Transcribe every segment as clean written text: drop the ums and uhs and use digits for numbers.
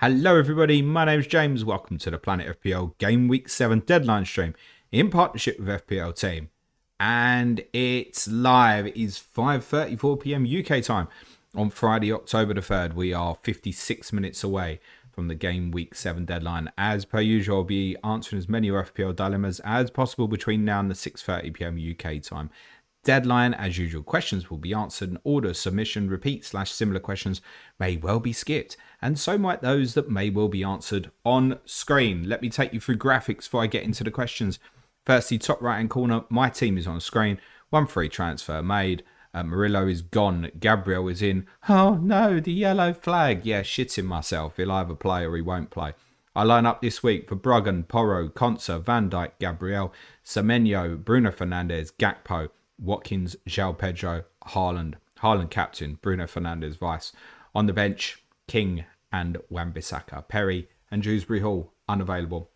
Hello everybody, my name's James. Welcome to the Planet FPL Gameweek 7 Deadline stream in partnership with FPL Team. And it's live. It is 5:34 PM UK time on Friday, October the 3rd. We are 56 minutes away from the Gameweek 7 deadline. As per usual, I'll be answering as many FPL dilemmas as possible between now and the 6:30 PM UK time deadline. As usual, questions will be answered in order. Submission, repeat / similar questions may well be skipped, and so might those that may well be answered on screen. Let me take you through graphics before I get into the questions. Firstly, top right hand corner, my team is on screen. 1 free transfer made. Murillo is gone. Gabriel is in. Oh no, the yellow flag. Yeah, shitting myself. He'll either play or he won't play. I line up this week for Bruggen, Porro, Konsa, Van Dijk, Gabriel, Semenyo, Bruno Fernandes, Gakpo, Watkins, João Pedro, Haaland. Haaland captain, Bruno Fernandes vice. On the bench, King and Wan-Bissaka. Perry and Dewsbury Hall unavailable.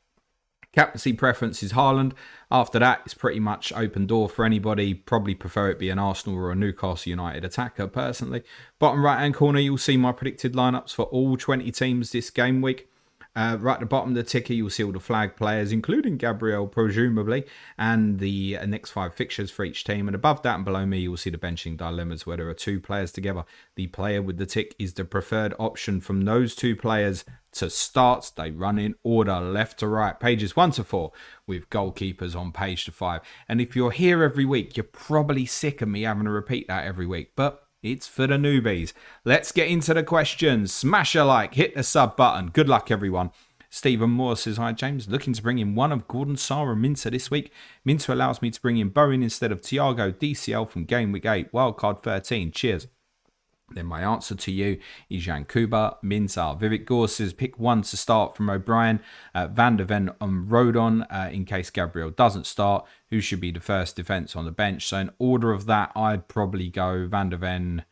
Captaincy preference is Haaland. After that, it's pretty much open door for anybody. Probably prefer it be an Arsenal or a Newcastle United attacker, personally. Bottom right-hand corner, you'll see my predicted lineups for all 20 teams this game week. Right at the bottom of the ticker, you'll see all the flag players, including Gabriel, presumably, and the next 5 fixtures for each team. And above that and below me, you'll see the benching dilemmas where there are 2 players together. The player with the tick is the preferred option from those 2 players to start. They run in order, left to right, pages 1 to 4, with goalkeepers on page to 5. And if you're here every week, you're probably sick of me having to repeat that every week, but it's for the newbies. Let's get into the questions. Smash a like, hit the sub button. Good luck, everyone. Stephen Moore says, hi, James. Looking to bring in one of Gordon, Sarr and Minter this week. Minter allows me to bring in Bowen instead of Thiago. DCL from Gameweek 8. Wildcard 13. Cheers. Then my answer to you is Jan Kuba, Minter. Vivek Gore says, pick one to start from O'Brien, Van der Ven and Rodon in case Gabriel doesn't start. Who should be the first defence on the bench? So in order of that, I'd probably go Van der Ven.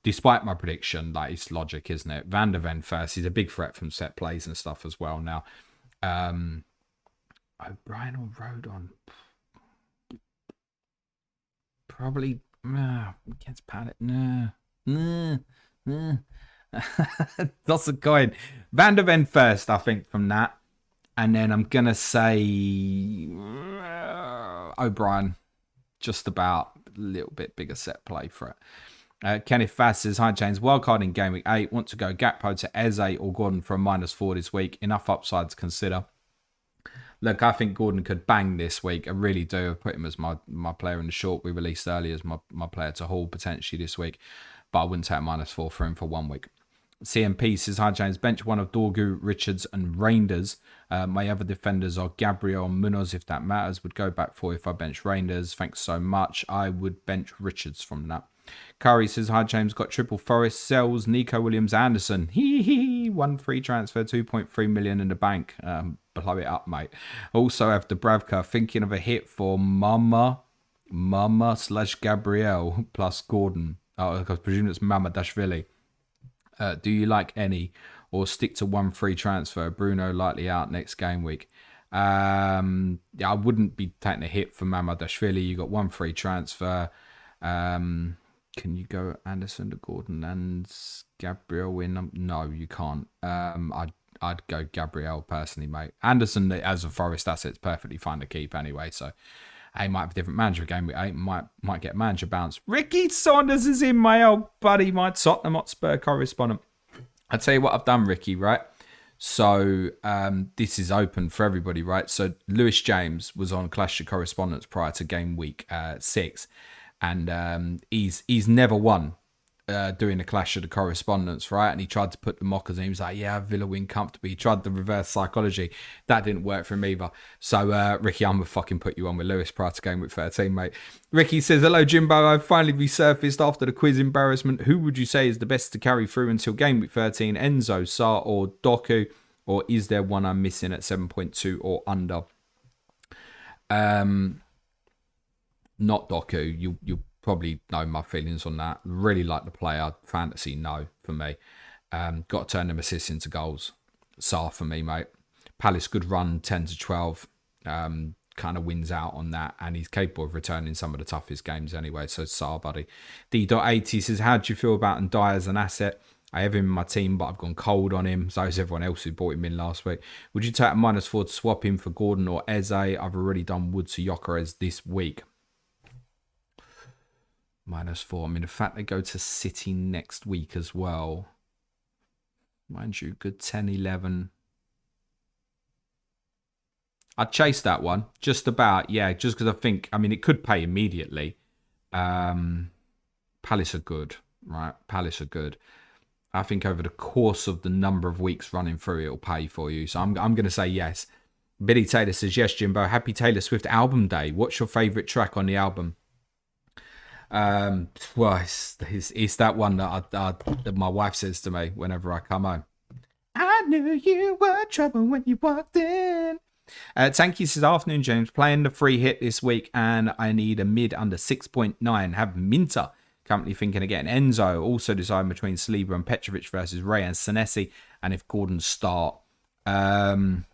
Despite my prediction, like, it's logic, isn't it? Van der Ven first. He's a big threat from set plays and stuff as well. Now, O'Brien or Rodon? Probably against Palace. Lots of coin. Van der Ven first, I think, from that. And then I'm going to say O'Brien. Just about a little bit bigger set play for it. Kenneth Fass says, hi James, wildcard in Game Week 8. Want to go Gakpo to Eze or Gordon for a -4 this week. Enough upside to consider. Look, I think Gordon could bang this week. I really do. I've put him as my player in the short we released earlier as my player to haul potentially this week. But I wouldn't take -4 for him for 1 week. CMP says, hi James, bench one of Dorgu, Richards and Reinders. My other defenders are Gabriel and Munoz, if that matters. Would go back for if I bench Reinders. Thanks so much. I would bench Richards from that. Curry says, hi James, got triple Forest, Sells, Nico Williams, Anderson. 1 free transfer, 2.3 million in the bank. Blow it up, mate. Also have Dubravka, thinking of a hit for Mama / Gabriel plus Gordon. I presume it's Mama Dashvili. Do you like any or stick to 1 free transfer? Bruno likely out next game week. Yeah, I wouldn't be taking a hit for Mama Dashvili. You got 1 free transfer. Can you go Anderson to Gordon and Gabriel in? No, you can't. I'd go Gabriel personally, mate. Anderson as a Forest asset is perfectly fine to keep anyway. So he might have a different manager game. He might get manager bounce. Ricky Saunders is in, my old buddy, my Tottenham Hotspur correspondent. I'll tell you what I've done, Ricky, right? So this is open for everybody, right? So Lewis James was on Clash of Correspondents prior to game week 6. And he's never won doing the Clash of the Correspondents, right? And he tried to put the mockers in. He was like, yeah, Villa win comfortably. He tried the reverse psychology. That didn't work for him either. So, Ricky, I'm going to fucking put you on with Lewis prior to game week 13, mate. Ricky says, hello, Jimbo. I've finally resurfaced after the quiz embarrassment. Who would you say is the best to carry through until game week 13? Enzo, Sarr or Doku? Or is there one I'm missing at 7.2 or under? Not Doku. You probably know my feelings on that. Really like the player. Fantasy, no, for me. Got to turn them assists into goals. Sarr for me, mate. Palace, good run, 10 to 12. Kind of wins out on that. And he's capable of returning some of the toughest games anyway. So Sarr, buddy. D.80 says, how do you feel about Ndiaye as an asset? I have him in my team, but I've gone cold on him. So is everyone else who bought him in last week. Would you take a -4 to swap him for Gordon or Eze? I've already done Wood to Gyökeres this week. -4. I mean, the fact they go to City next week as well. Mind you, good 10, 11. I'd chase that one. Just about, yeah. Just because I think, I mean, it could pay immediately. Palace are good, right? Palace are good. I think over the course of the number of weeks running through, it'll pay for you. So I'm going to say yes. Billy Taylor says, yes, Jimbo. Happy Taylor Swift album day. What's your favourite track on the album? Well, it's that one that my wife says to me whenever I come home. I knew you were trouble when you walked in. Tanky says, afternoon, James. Playing the free hit this week, and I need a mid under 6.9. Have Minter. Currently thinking again. Enzo. Also deciding between Saliba and Petrovic versus Ray and Senesi. And if Gordon start. Temptation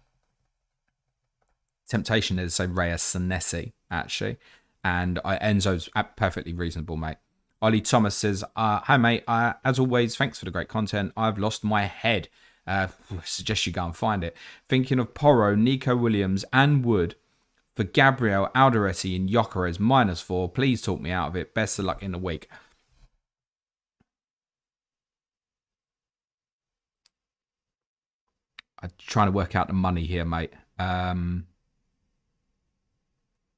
is to say Ray and Senesi, actually. And Enzo's perfectly reasonable, mate. Ollie Thomas says, hi, mate. As always, thanks for the great content. I've lost my head. Suggest you go and find it. Thinking of Porro, Nico Williams, and Wood for Gabriel, Alderete, and Gyökeres -4. Please talk me out of it. Best of luck in the week. I'm trying to work out the money here, mate.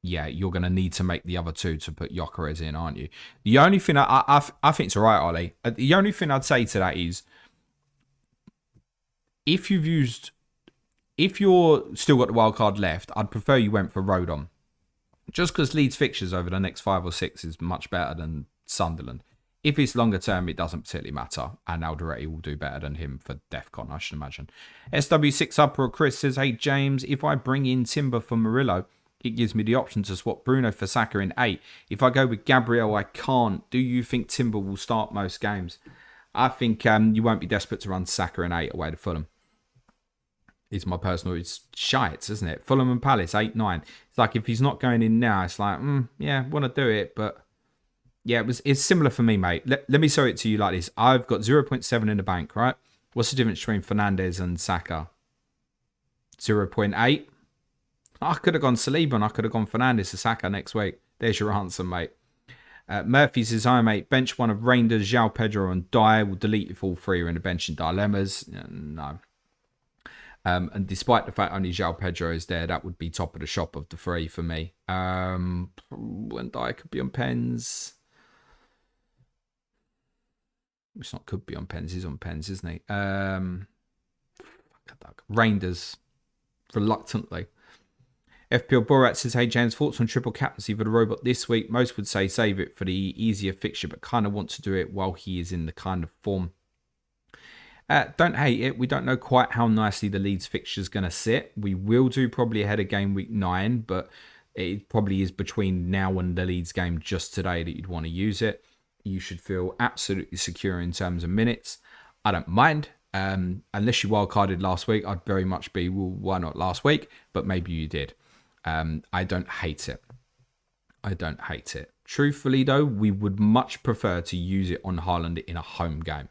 Yeah, you're going to need to make the other two to put Gyökeres in, aren't you? The only thing I think it's all right, Ollie. The only thing I'd say to that is, if you're still got the wild card left, I'd prefer you went for Rodon. Just because Leeds fixtures over the next 5 or 6 is much better than Sunderland. If it's longer term, it doesn't particularly matter. And Alderete will do better than him for DEFCON, I should imagine. SW6 Upper Chris says, hey, James, if I bring in Timber for Murillo, it gives me the option to swap Bruno for Saka in 8. If I go with Gabriel, I can't. Do you think Timber will start most games? I think you won't be desperate to run Saka in 8 away to Fulham. It's my personal, it's shite, isn't it? Fulham and Palace, 8-9. It's like if he's not going in now, it's like, yeah, want to do it. But yeah, it's similar for me, mate. Let me show it to you like this. I've got 0.7 in the bank, right? What's the difference between Fernandes and Saka? 0.8. I could have gone Saliba and I could have gone Fernandes to Saka next week. There's your answer, mate. Murphy says, hi, mate. Bench one of Reinders, João Pedro and Dyer. Will delete if all three are in the bench in dilemmas. No. And despite the fact only João Pedro is there, that would be top of the shop of the three for me. And Dyer could be on pens. It's not could be on pens. He's on pens, isn't he? Reinders, reluctantly. FPL Borat says, hey, James, thoughts on triple captaincy for the robot this week? Most would say save it for the easier fixture, but kind of want to do it while he is in the kind of form. Don't hate it. We don't know quite how nicely the Leeds fixture is going to sit. We will do probably ahead of game week 9, but it probably is between now and the Leeds game just today that you'd want to use it. You should feel absolutely secure in terms of minutes. I don't mind. Unless you wildcarded last week, I'd very much be, well, why not last week? But maybe you did. I don't hate it. I don't hate it. Truthfully, though, we would much prefer to use it on Haaland in a home game.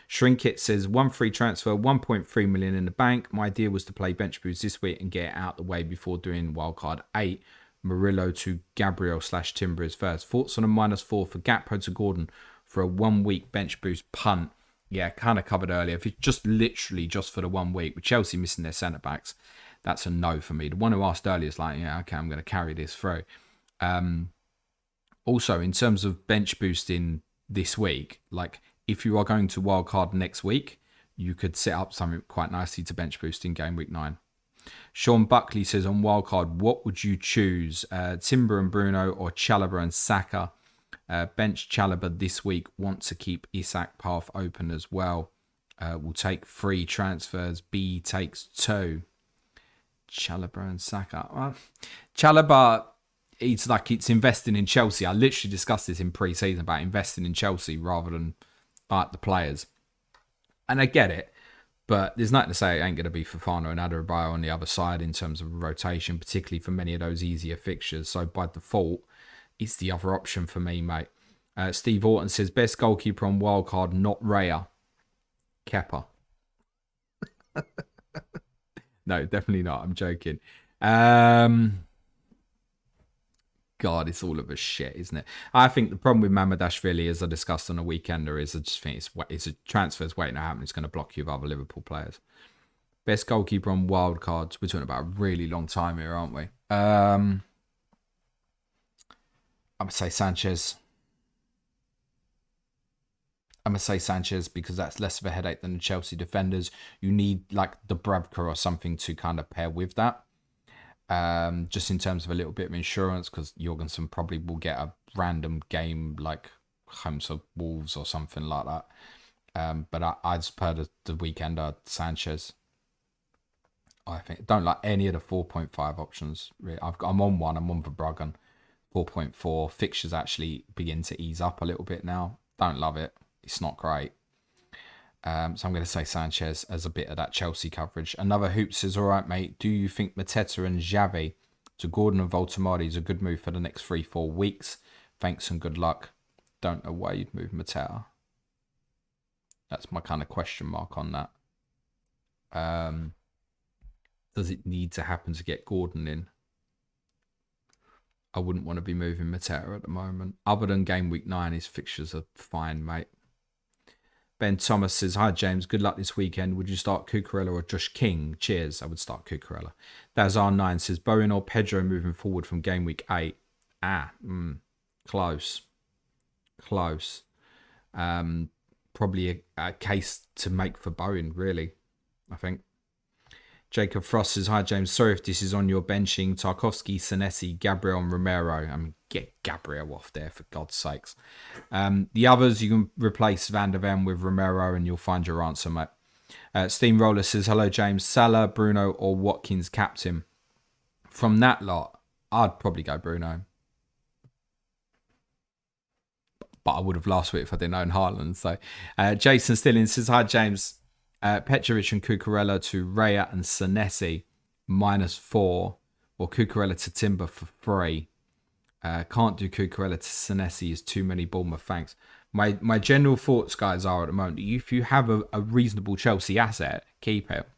Shrinkit says, 1 free transfer, 1.3 million in the bank. My idea was to play bench boost this week and get it out the way before doing wildcard 8. Murillo to Gabriel / Timber is first. Thoughts on a -4 for Gakpo to Gordon for a 1 week bench boost punt. Yeah, kind of covered earlier. If it's just literally just for the 1 week, with Chelsea missing their centre backs, that's a no for me. The one who asked earlier is like, yeah, okay, I'm going to carry this through. Also, in terms of bench boosting this week, like if you are going to wildcard next week, you could set up something quite nicely to bench boost in game week 9. Sean Buckley says on wildcard, what would you choose? Timber and Bruno or Chalobah and Saka? Bench Chalobah this week. Want to keep Isak path open as well. We'll take 3 transfers. B takes 2. Chalobah and Saka. Chalobah, it's investing in Chelsea. I literally discussed this in pre-season about investing in Chelsea rather than the players. And I get it, but there's nothing to say it ain't going to be Fofana and Adebayo on the other side in terms of rotation, particularly for many of those easier fixtures. So by default, it's the other option for me, mate. Steve Orton says, best goalkeeper on wildcard, not Raya. Kepa. No, definitely not. I'm joking. God, it's all of a shit, isn't it? I think the problem with Mamadashvili, as I discussed on a weekender, is I just think it's a transfer's waiting to happen. It's going to block you with other Liverpool players. Best goalkeeper on Wildcards. We're talking about a really long time here, aren't we? I'm going to say Sanchez. Because that's less of a headache than the Chelsea defenders. You need like the Dubravka or something to kind of pair with that. Just in terms of a little bit of insurance, because Jorgensen probably will get a random game like Homes of Wolves or something like that. But as per the weekender, Sanchez. I think don't like any of the 4.5 options. Really. I'm on one. I'm on Verbruggen. 4.4. Fixtures actually begin to ease up a little bit now. Don't love it. It's not great. So I'm going to say Sanchez as a bit of that Chelsea coverage. Another Hoop says, all right, mate, do you think Mateta and Xavi to Gordon and Voltamari is a good move for the next 3-4 weeks? Thanks and good luck. Don't know why you'd move Mateta. That's my kind of question mark on that. Does it need to happen to get Gordon in? I wouldn't want to be moving Mateta at the moment. Other than game week 9, his fixtures are fine, mate. Ben Thomas says, hi, James. Good luck this weekend. Would you start Cucurella or Josh King? Cheers. I would start Cucurella. That's R9 says, Bowen or Pedro moving forward from game week 8? Close. Probably a case to make for Bowen, really, I think. Jacob Frost says, hi, James. Sorry if this is on your benching. Tarkovsky, Senesi, Gabriel and Romero. I mean, get Gabriel off there, for God's sakes. The others, you can replace Van der Ven with Romero and you'll find your answer, mate. Steamroller says, hello, James. Salah, Bruno or Watkins captain? From that lot, I'd probably go Bruno. But I would have last week if I didn't own Haaland. So, Jason Stilling says, hi, James. Petrovic and Cucurella to Raya and Senesi -4, or Cucurella to Timber for 3. Can't do Cucurella to Senesi, is too many Bournemouth, thanks. My general thoughts, guys, are at the moment, if you have a reasonable Chelsea asset, keep it.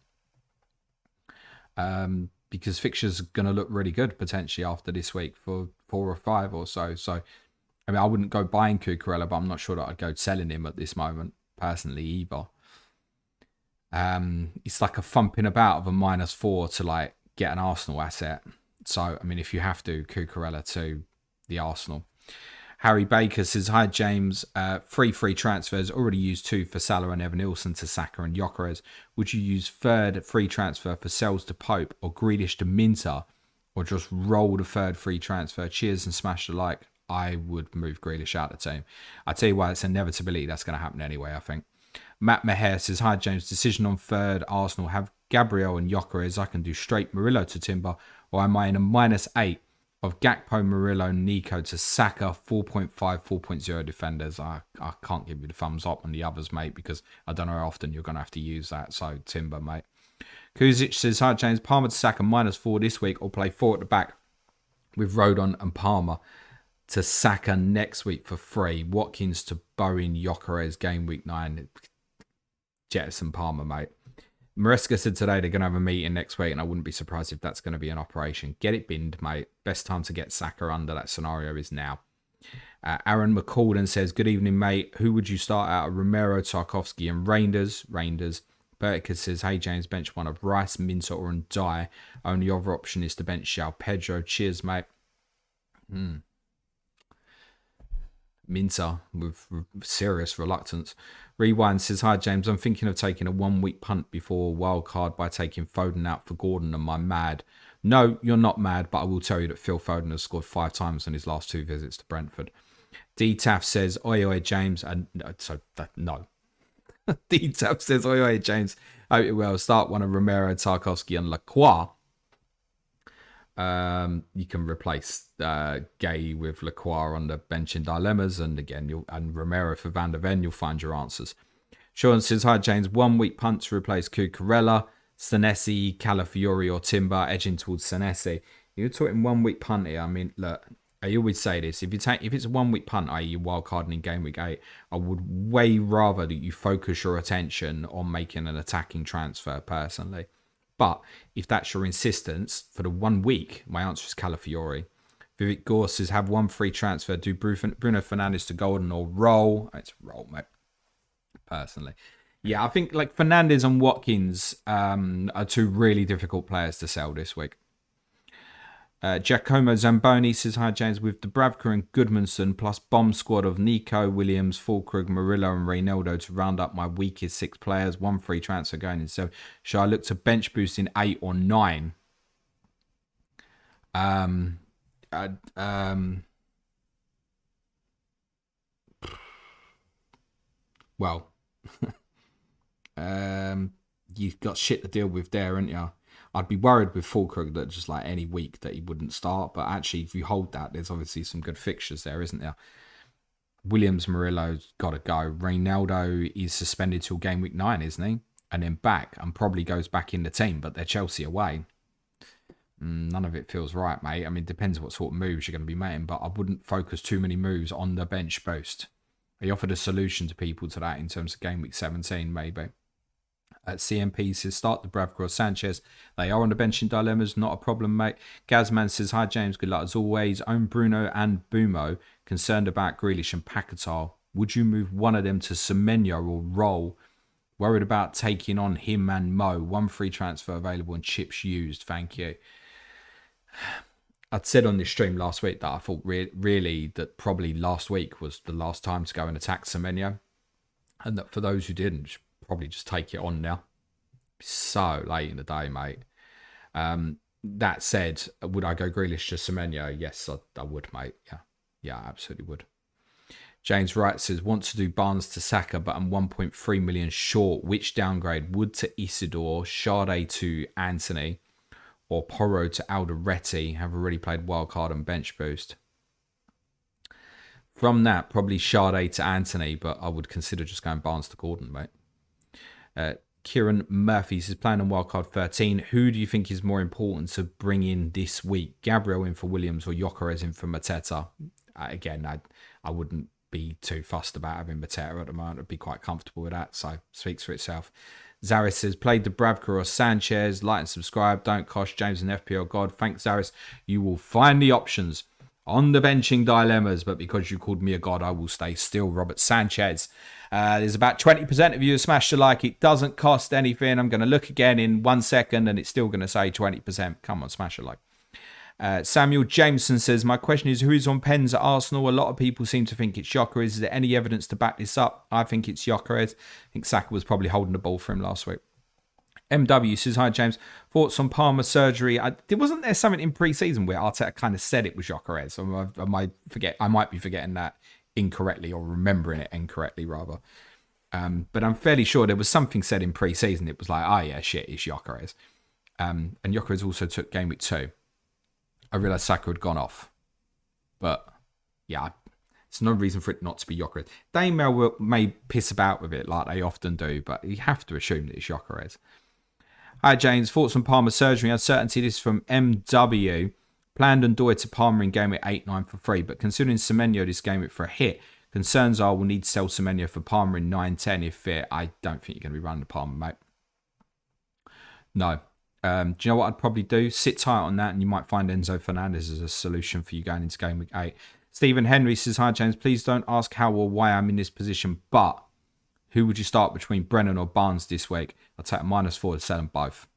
Because fixtures are going to look really good potentially after this week for 4 or 5 or so. So, I mean, I wouldn't go buying Cucurella, but I'm not sure that I'd go selling him at this moment, personally, either. It's like a thumping about of a -4 to like get an Arsenal asset. So, I mean, if you have to, Cucurella to the Arsenal. Harry Baker says, hi, James. 3 free transfers. Already used 2 for Salah and Evan Nilsson to Saka and Gyökeres. Would you use third free transfer for Sells to Pope or Grealish to Minter? Or just roll the third free transfer? Cheers and smash the like. I would move Grealish out of the team. I tell you what, it's inevitability that's going to happen anyway, I think. Matt Maher says, hi, James. Decision on third. Arsenal have Gabriel and Gyökeres. I can do straight Murillo to Timber. Or am I in a -8 of Gakpo, Murillo, Nico to Saka, 4.5, 4.0 defenders? I can't give you the thumbs up on the others, mate, because I don't know how often you're going to have to use that. So, Timber, mate. Kuzic says, hi, James. Palmer to Saka -4 this week, or play 4 at the back with Rodon and Palmer to Saka next week for 3. Watkins to Bowen, Gyökeres, game week 9. Jettison Palmer, mate. Maresca said today they're going to have a meeting next week, and I wouldn't be surprised if that's going to be an operation. Get it binned, mate. Best time to get Saka under that scenario is now. Aaron McCalden says, good evening, mate. Who would you start out of? Romero, Tarkovsky and Reinders? Bertica says, hey, James, bench one of Rice, Minter or Ndiaye. Only other option is to bench João Pedro. Cheers, mate. Minter with serious reluctance. Rewind says, hi, James. I'm thinking of taking a 1-week punt before Wildcard by taking Foden out for Gordon. Am I mad? No, you're not mad, but I will tell you that Phil Foden has scored 5 times in his last 2 visits to Brentford. D-Taff says, oi, oi, James. No. D-Taff says, oi, oi, James. Hope it will. Start one of Romero, Tarkovsky and Lacroix. You can replace Gay with Lacroix on the bench in dilemmas, and again, and Romero for Van der Ven. You'll find your answers. Sean says, hi, James. 1-week punt to replace Cucurella, Senesi, Calafiori or Timber, edging towards Senesi. You're talking 1-week punt here. I mean, look, I always say this: if it's a 1 week punt, i.e., you wildcarding in game week 8, I would way rather that you focus your attention on making an attacking transfer personally. But if that's your insistence for the 1 week, my answer is Calafiori. Vivek Gore says have one free transfer. Do Bruno Fernandes to Golden or roll? It's roll, mate. Personally, yeah, I think like Fernandes and Watkins are two really difficult players to sell this week. Giacomo Zamboni says, hi James, with Dubravka and Goodmanson plus bomb squad of Nico, Williams, Fulkrug, Murillo and Reynaldo to round up my weakest 6 players, one free transfer going in. So should I look to bench boost in 8 or 9? Well, you've got shit to deal with there, haven't you? I'd be worried with Fulkrug that just like any week that he wouldn't start. But actually, if you hold that, there's obviously some good fixtures there, isn't there? Williams, Murillo's got to go. Reynaldo is suspended till game week 9, isn't he? And then back and probably goes back in the team, but they're Chelsea away. None of it feels right, mate. I mean, it depends what sort of moves you're going to be making, but I wouldn't focus too many moves on the bench boost. He offered a solution to people to that in terms of game week 17, maybe. At CMP says, start Dubravka or Sanchez. They are on the bench in dilemmas, not a problem, mate. Gazman says, hi James, good luck as always. Own Bruno and Bumo, concerned about Grealish and Paquetá. Would you move one of them to Semenyo or roll? Worried about taking on him and Mo. One free transfer available and chips used. Thank you. I'd said on this stream last week that I thought really that probably last week was the last time to go and attack Semenyo. And that for those who didn't, probably just take it on now. So late in the day, mate. That said, would I go Grealish to Semenyo? Yes, I would, mate. Yeah, I absolutely would. James Wright says, want to do Barnes to Saka, but I'm 1.3 million short. Which downgrade? Wood to Isidore, Sade to Anthony, or Porro to Alderete? Have already played wildcard and bench boost. From that, probably Sade to Anthony, but I would consider just going Barnes to Gordon, mate. Kieran Murphy says, playing on wildcard 13. Who do you think is more important to bring in this week? Gabriel in for Williams or Gyökeres in for Mateta? Again, I wouldn't be too fussed about having Mateta at the moment. I'd be quite comfortable with that, so speaks for itself. Zaris says, play Dubravka or Sanchez. Like and subscribe. Don't cost James and FPL God. Thanks, Zaris. You will find the options on the benching dilemmas, but because you called me a god, I will stay still. Robert Sanchez. There's about 20% of you who smashed the like. It doesn't cost anything. I'm going to look again in 1 second and it's still going to say 20%. Come on, smash a like. Samuel Jameson says, my question is, who is on pens at Arsenal? A lot of people seem to think it's Gyökeres. Is there any evidence to back this up? I think it's Gyökeres. I think Saka was probably holding the ball for him last week. MW says, hi James, thoughts on Palmer surgery? Wasn't there something in pre-season where Arteta kind of said it was Gyökeres? I might be forgetting that incorrectly or remembering it incorrectly rather. But I'm fairly sure there was something said in pre-season. It was like, oh yeah, shit, it's Gyökeres. And Gyökeres also took game week 2. I realised Saka had gone off. But yeah, it's no reason for it not to be Gyökeres. They may piss about with it like they often do, but you have to assume that it's Gyökeres. Hi James, thoughts on Palmer surgery uncertainty. This is from MW. Planned and Doy to Palmer in game at 8-9 for free, but considering Semenyo this game it for a hit, concerns are we'll need to sell Semenyo for Palmer in 9-10 if fit. I don't think you're going to be running the Palmer, mate. No. Do you know what I'd probably do? Sit tight on that and you might find Enzo Fernandez as a solution for you going into game week 8. Stephen Henry says, hi James, please don't ask how or why I'm in this position, but who would you start between Brennan or Barnes this week? I'll take a -4 to sell them both.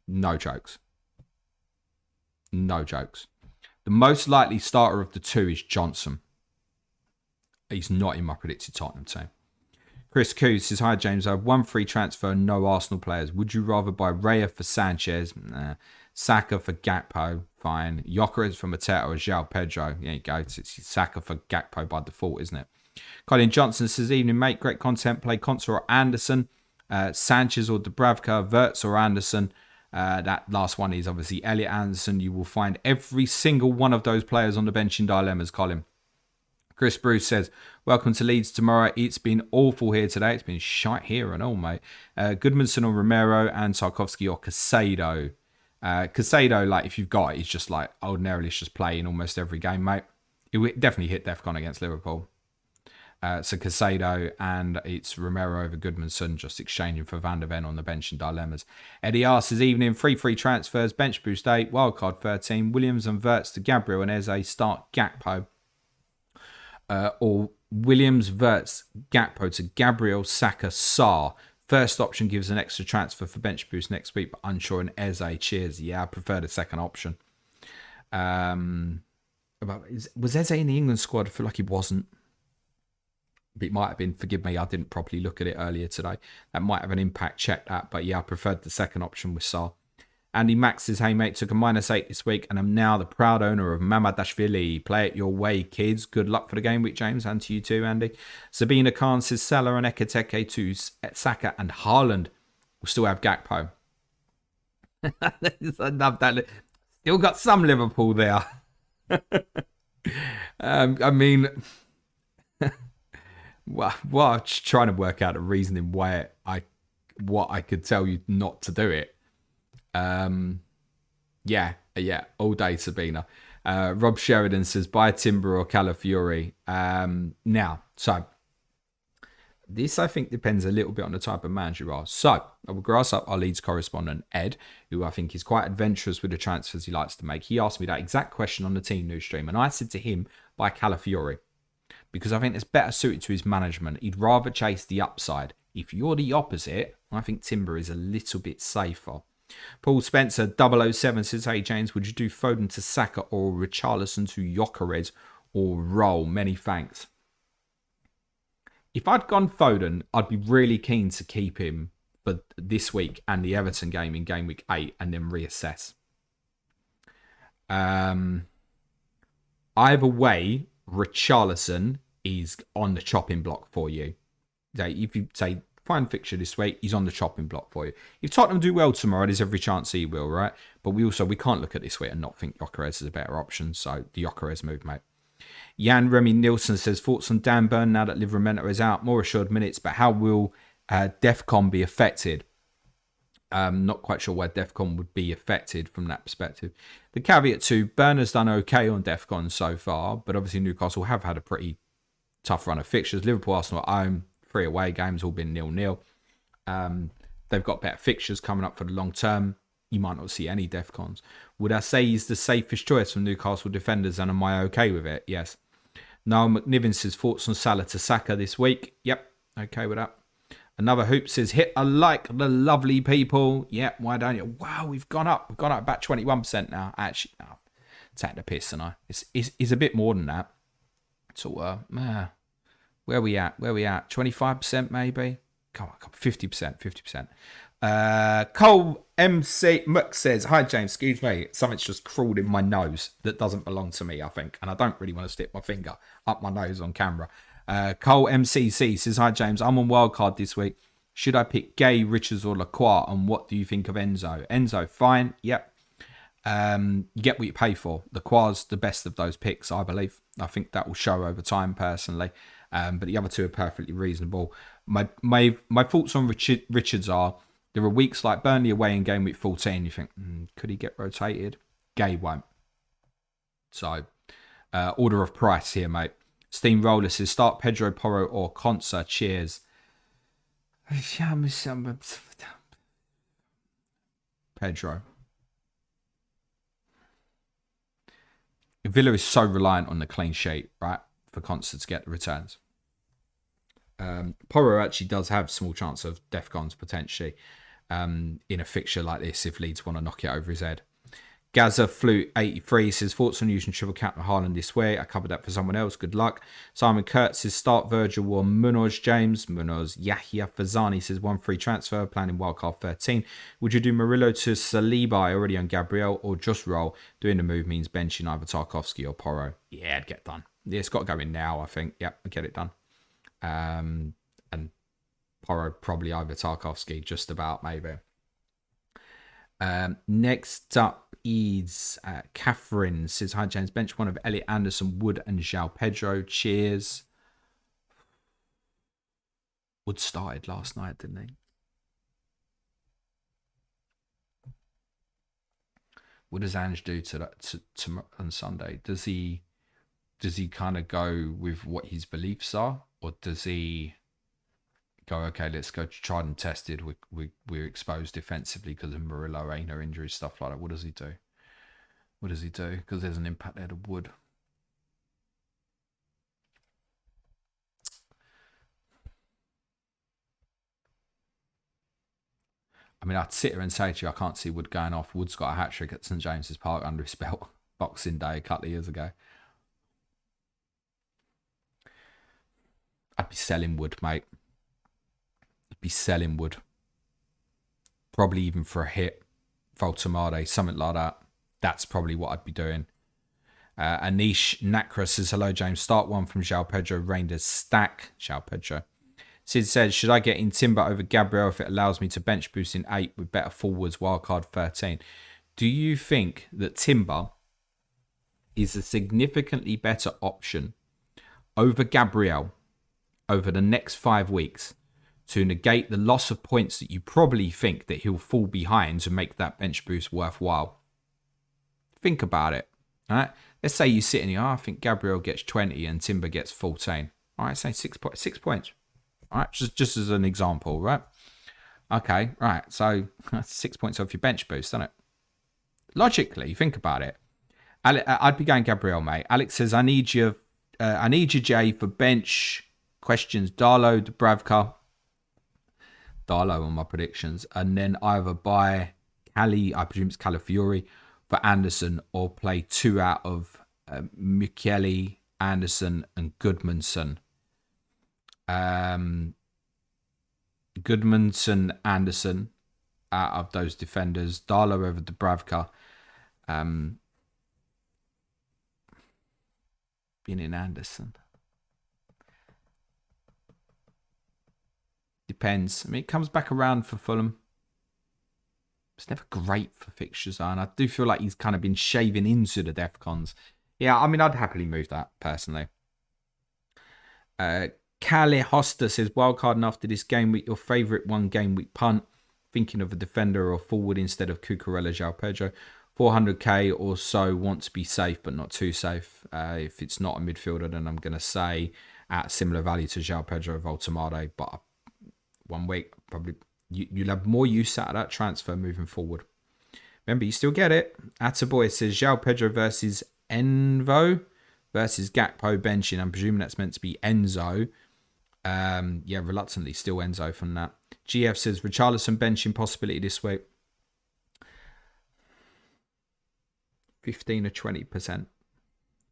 No jokes. No jokes. The most likely starter of the two is Johnson. He's not in my predicted Tottenham team. Chris Coos says, hi James, I have one free transfer and no Arsenal players. Would you rather buy Raya for Sanchez? Nah. Saka for Gakpo? Fine. Gyökeres for Mateta or João Pedro? There you go. It's Saka for Gakpo by default, isn't it? Colin Johnson says, evening mate, great content. Play Konsa or Anderson. Sanchez or Dubravka, Wirtz or Anderson. That last one is obviously Elliot Anderson. You will find every single one of those players on the bench in dilemmas, Colin. Chris Bruce says, welcome to Leeds tomorrow. It's been awful here today. It's been shite here and all, mate. Goodmanson or Romero and Tarkovsky or Casado. Casado, like, if you've got it, he's just like ordinarily it's just playing almost every game, mate. It would definitely hit DEFCON against Liverpool. So Casado, and it's Romero over Goodmanson just exchanging for Van der Ven on the bench in dilemmas. Eddie asks his evening, free transfers, bench boost 8, wildcard 13, Williams and Verts to Gabriel and Eze, start Gakpo. Or Williams, Verts, Gakpo to Gabriel, Saka, Sarr. First option gives an extra transfer for bench boost next week, but unsure in Eze. Cheers. Yeah, I prefer the second option. Was Eze in the England squad? I feel like he wasn't. It might have been. Forgive me, I didn't properly look at it earlier today. That might have an impact. Check that. But yeah, I preferred the second option with Sarr. Andy Max says, hey mate, took a -8 this week and I'm now the proud owner of Mamadashvili. Play it your way, kids. Good luck for the game week, James, and to you too, Andy. Sabina Khan says, Salah and Ekateke to Saka and Haaland will still have Gakpo. I love that. Still got some Liverpool there. I mean... Well, I'm just trying to work out a reasoning why what I could tell you not to do it. Yeah, all day, Sabina. Rob Sheridan says, buy Timber or Calafiori. Now, so this I think depends a little bit on the type of manager you are. So I will grass up our Leeds correspondent, Ed, who I think is quite adventurous with the transfers he likes to make. He asked me that exact question on the team news stream, and I said to him, buy Calafiori. Because I think it's better suited to his management. He'd rather chase the upside. If you're the opposite, I think Timber is a little bit safer. Paul Spencer, 007 says, hey James, would you do Foden to Saka or Richarlison to Gyökeres or Roll? Many thanks. If I'd gone Foden, I'd be really keen to keep him for this week and the Everton game in game week 8 and then reassess. Either way, Richarlison is on the chopping block for you. If you say fine fixture this week, he's on the chopping block for you. If Tottenham do well tomorrow, there's every chance he will, right? But we can't look at this week and not think Gyökeres is a better option. So the Gyökeres move, mate. Jan Remy Nielsen says, thoughts on Dan Burn now that Livramento is out, more assured minutes, but how will DEFCON be affected? Not quite sure why DEFCON would be affected from that perspective. The caveat to Burner's done okay on DEFCON so far, but obviously Newcastle have had a pretty tough run of fixtures. Liverpool, Arsenal at home, 3 away games, all been 0-0. They've got better fixtures coming up for the long term. You might not see any DEFCONs. Would I say he's the safest choice from Newcastle defenders, and am I okay with it? Yes. Noel McNiven says, thoughts on Salah to Saka this week? Yep, okay with that. Another Hoop says, hit a like, the lovely people. Yeah, why don't you? Wow, we've gone up. We've gone up about 21% now. Actually, no, take the piss, and it's a bit more than that. So, where we at? 25% maybe? Come on, 50%. Cole MC Muck says, hi James, excuse me, something's just crawled in my nose that doesn't belong to me, I think, and I don't really want to stick my finger up my nose on camera. Cole MCC says, hi James, I'm on wildcard this week. Should I pick Gay, Richards or Lacroix, and what do you think of Enzo? Enzo, fine, yep. You get what you pay for. Lacroix's the best of those picks, I believe. I think that will show over time personally, but the other two are perfectly reasonable. My thoughts on Richards are, there are weeks like Burnley away in game week 14. You think, could he get rotated? Gay won't. So, order of price here, mate. Steamroller says, start Pedro Porro or Consa. Cheers. Pedro. Villa is so reliant on the clean sheet, right, for Consa to get the returns. Porro actually does have small chance of DEFCONs potentially in a fixture like this if Leeds want to knock it over his head. Gaza Flute 83 says, thoughts on using triple captain Haaland this way. I covered that for someone else. Good luck. Simon Kurtz says, start Virgil or Munoz James. Munoz Yahya Fazani says, 1 free transfer, planning wildcard 13. Would you do Murillo to Saliba already on Gabriel or just roll? Doing the move means benching either Tarkovsky or Porro. Yeah, it'd get done. Yeah, it's got to go in now, I think. Yep, get it done. And Porro probably either Tarkovsky, just about maybe. Next up is Catherine says, hi James, bench one of Elliot Anderson, Wood and João Pedro. Cheers. Wood started last night, didn't he? What does Ange do to that to on Sunday? Does he kind of go with what his beliefs are, or does he go, okay, let's go tried and tested. We're exposed defensively because of Murillo, Reina injuries, stuff like that. What does he do? What does he do? Because there's an impact there to Wood. I mean, I'd sit here and say to you, I can't see Wood going off. Wood's got a hat-trick at St James's Park under his belt Boxing Day a couple of years ago. I'd be selling Wood, mate. I'd be selling Wood. Probably even for a hit. Voltamade, something like that. That's probably what I'd be doing. Anish Nakra says, hello, James. Start one from João Pedro. Rangers stack. João Pedro. Sid says, should I get in Timber over Gabriel if it allows me to bench boost in 8 with better forwards, wildcard 13? Do you think that Timber is a significantly better option over Gabriel over the next 5 weeks to negate the loss of points that you probably think that he'll fall behind to make that bench boost worthwhile? Think about it. All right? Let's say you sit in here, I think Gabriel gets 20 and Timber gets 14. All right, say 6 points. All right, just as an example, right? Okay, right. So that's 6 points off your bench boost, isn't it? Logically, think about it. I'd be going Gabriel, mate. Alex says, I need you, Jay, for bench questions. Darlow, Dubravka. Darlow on my predictions. And then either buy Cali, I presume it's Calafiori, for Anderson, or play 2 out of Michele, Anderson, and Goodmanson. Goodmanson, Anderson out of those defenders. Darlow over Dubravka. Being in Anderson. Depends. I mean, it comes back around for Fulham. It's never great for fixtures, and I do feel like he's kind of been shaving into the DEFCONs. Yeah, I mean, I'd happily move that, personally. Kalle Hoster says, wildcard and after this game week, your favourite one game week punt. Thinking of a defender or forward instead of Cucurella, João Pedro. 400k or so, want to be safe, but not too safe. If it's not a midfielder, then I'm going to say at similar value to João Pedro Voltamade. But 1 week, probably you'll have more use out of that transfer moving forward. Remember, you still get it. Attaboy says, João Pedro versus Envo versus Gakpo benching. I'm presuming that's meant to be Enzo. Yeah, reluctantly still Enzo from that. GF says, Richarlison benching possibility this week. 15 or 20%.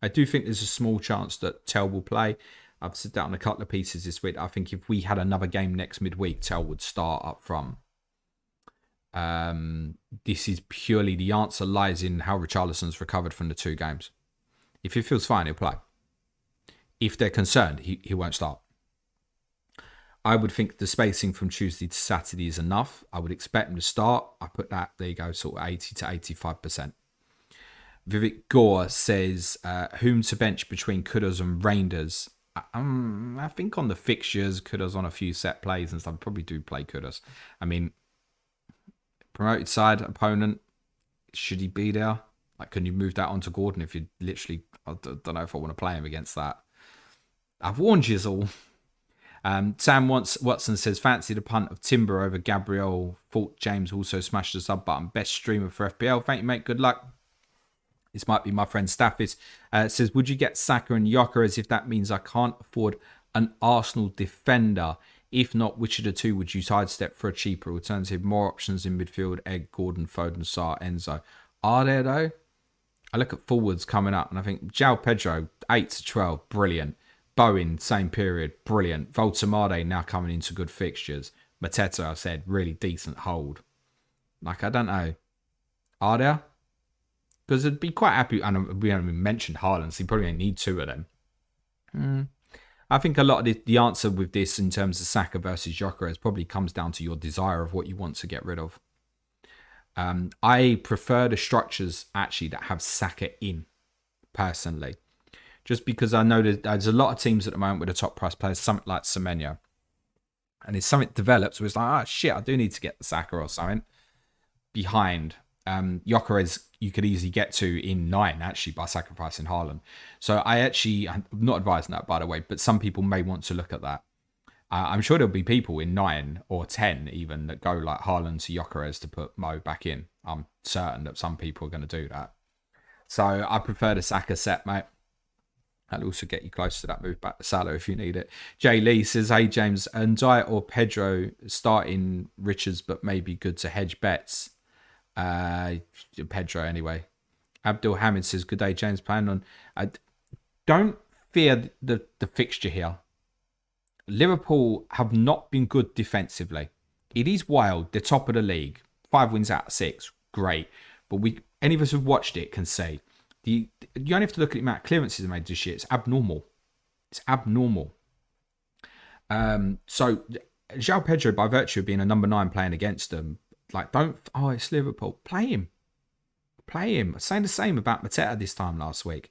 I do think there's a small chance that Tell will play. I've said that on a couple of pieces this week. I think if we had another game next midweek, Tell would start up front. This is purely, the answer lies in how Richarlison's recovered from the 2 games. If he feels fine, he'll play. If they're concerned, he won't start. I would think the spacing from Tuesday to Saturday is enough. I would expect him to start. I put that, there you go, sort of 80 to 85%. Vivek Gore says, whom to bench between Kudus and Reinders? I think on the fixtures, Kudus on a few set plays and stuff, I'd probably do play Kudus. I mean, promoted side opponent, should he be there? Like, can you move that onto Gordon if you literally, I don't know if I want to play him against that. I've warned you all. Sam Watson says, fancy the punt of Timber over Gabriel. Thought James also smashed the sub button. Best streamer for FPL. Thank you, mate. Good luck. This might be my friend Staffis. Says, would you get Saka and Gyökeres if that means I can't afford an Arsenal defender? If not, which of the 2 would you sidestep for a cheaper alternative? More options in midfield. Egg, Gordon, Foden, Sarr, Enzo. Are there, though? I look at forwards coming up and I think João Pedro, 8 to 12, brilliant. Bowen, same period, brilliant. Voltamade now coming into good fixtures. Mateta, I said, really decent hold. Like, I don't know. Are there? Because I'd be quite happy, and we haven't even mentioned Haaland, so you probably need 2 of them. I think a lot of the answer with this in terms of Saka versus Gyökeres probably comes down to your desire of what you want to get rid of. I prefer the structures, actually, that have Saka in, personally. Just because I know that there's a lot of teams at the moment with the top price players, something like Semenyo. And if something develops where it's like, shit, I do need to get the Saka or something behind. Gyökeres you could easily get to in 9, actually, by sacrificing Haaland. So I'm not advising that, by the way, but some people may want to look at that. I'm sure there'll be people in 9 or 10 even that go like Haaland to Gyökeres to put Mo back in. I'm certain that some people are going to do that. So I prefer the Saka set, mate. That'll also get you close to that move back to Salah if you need it. Jay Lee says, hey, James, Ndiaye or Pedro starting Richards, but maybe good to hedge bets. Pedro, anyway. Abdul Hamid says, good day, James. Plan on... don't fear the fixture here. Liverpool have not been good defensively. It is wild. They're top of the league. 5 wins out of 6. Great. But any of us who've watched it can say... You only have to look at the amount of clearances they made this year. It's abnormal. It's abnormal. So, João Pedro, by virtue of being a number 9 playing against them, like, it's Liverpool. Play him. I'm saying the same about Mateta this time last week.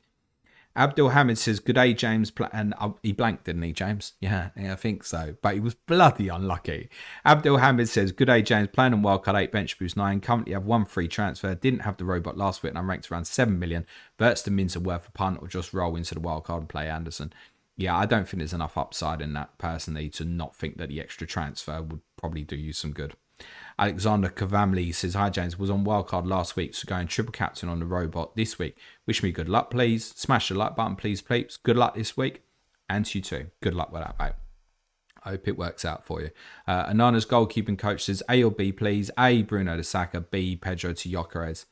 Abdul Hamid says, good day, James. And he blanked, didn't he, James? Yeah, I think so. But he was bloody unlucky. Abdul Hamid says, good day, James. Playing on Wildcard 8, bench boost 9. Currently have 1 free transfer. Didn't have the robot last week and I'm ranked around 7 million. Verts to Mints are worth a punt or just roll into the Wildcard and play Anderson. Yeah, I don't think there's enough upside in that personally to not think that the extra transfer would probably do you some good. Alexander Kavamli says, hi James, was on Wildcard last week, so going triple captain on the robot this week. Wish me good luck, please. Smash the like button, please, peeps. Good luck this week. And to you too. Good luck with that, mate. I hope it works out for you. Anana's goalkeeping coach says, A or B, please. A, Bruno to Saka. B, Pedro to Gyökeres.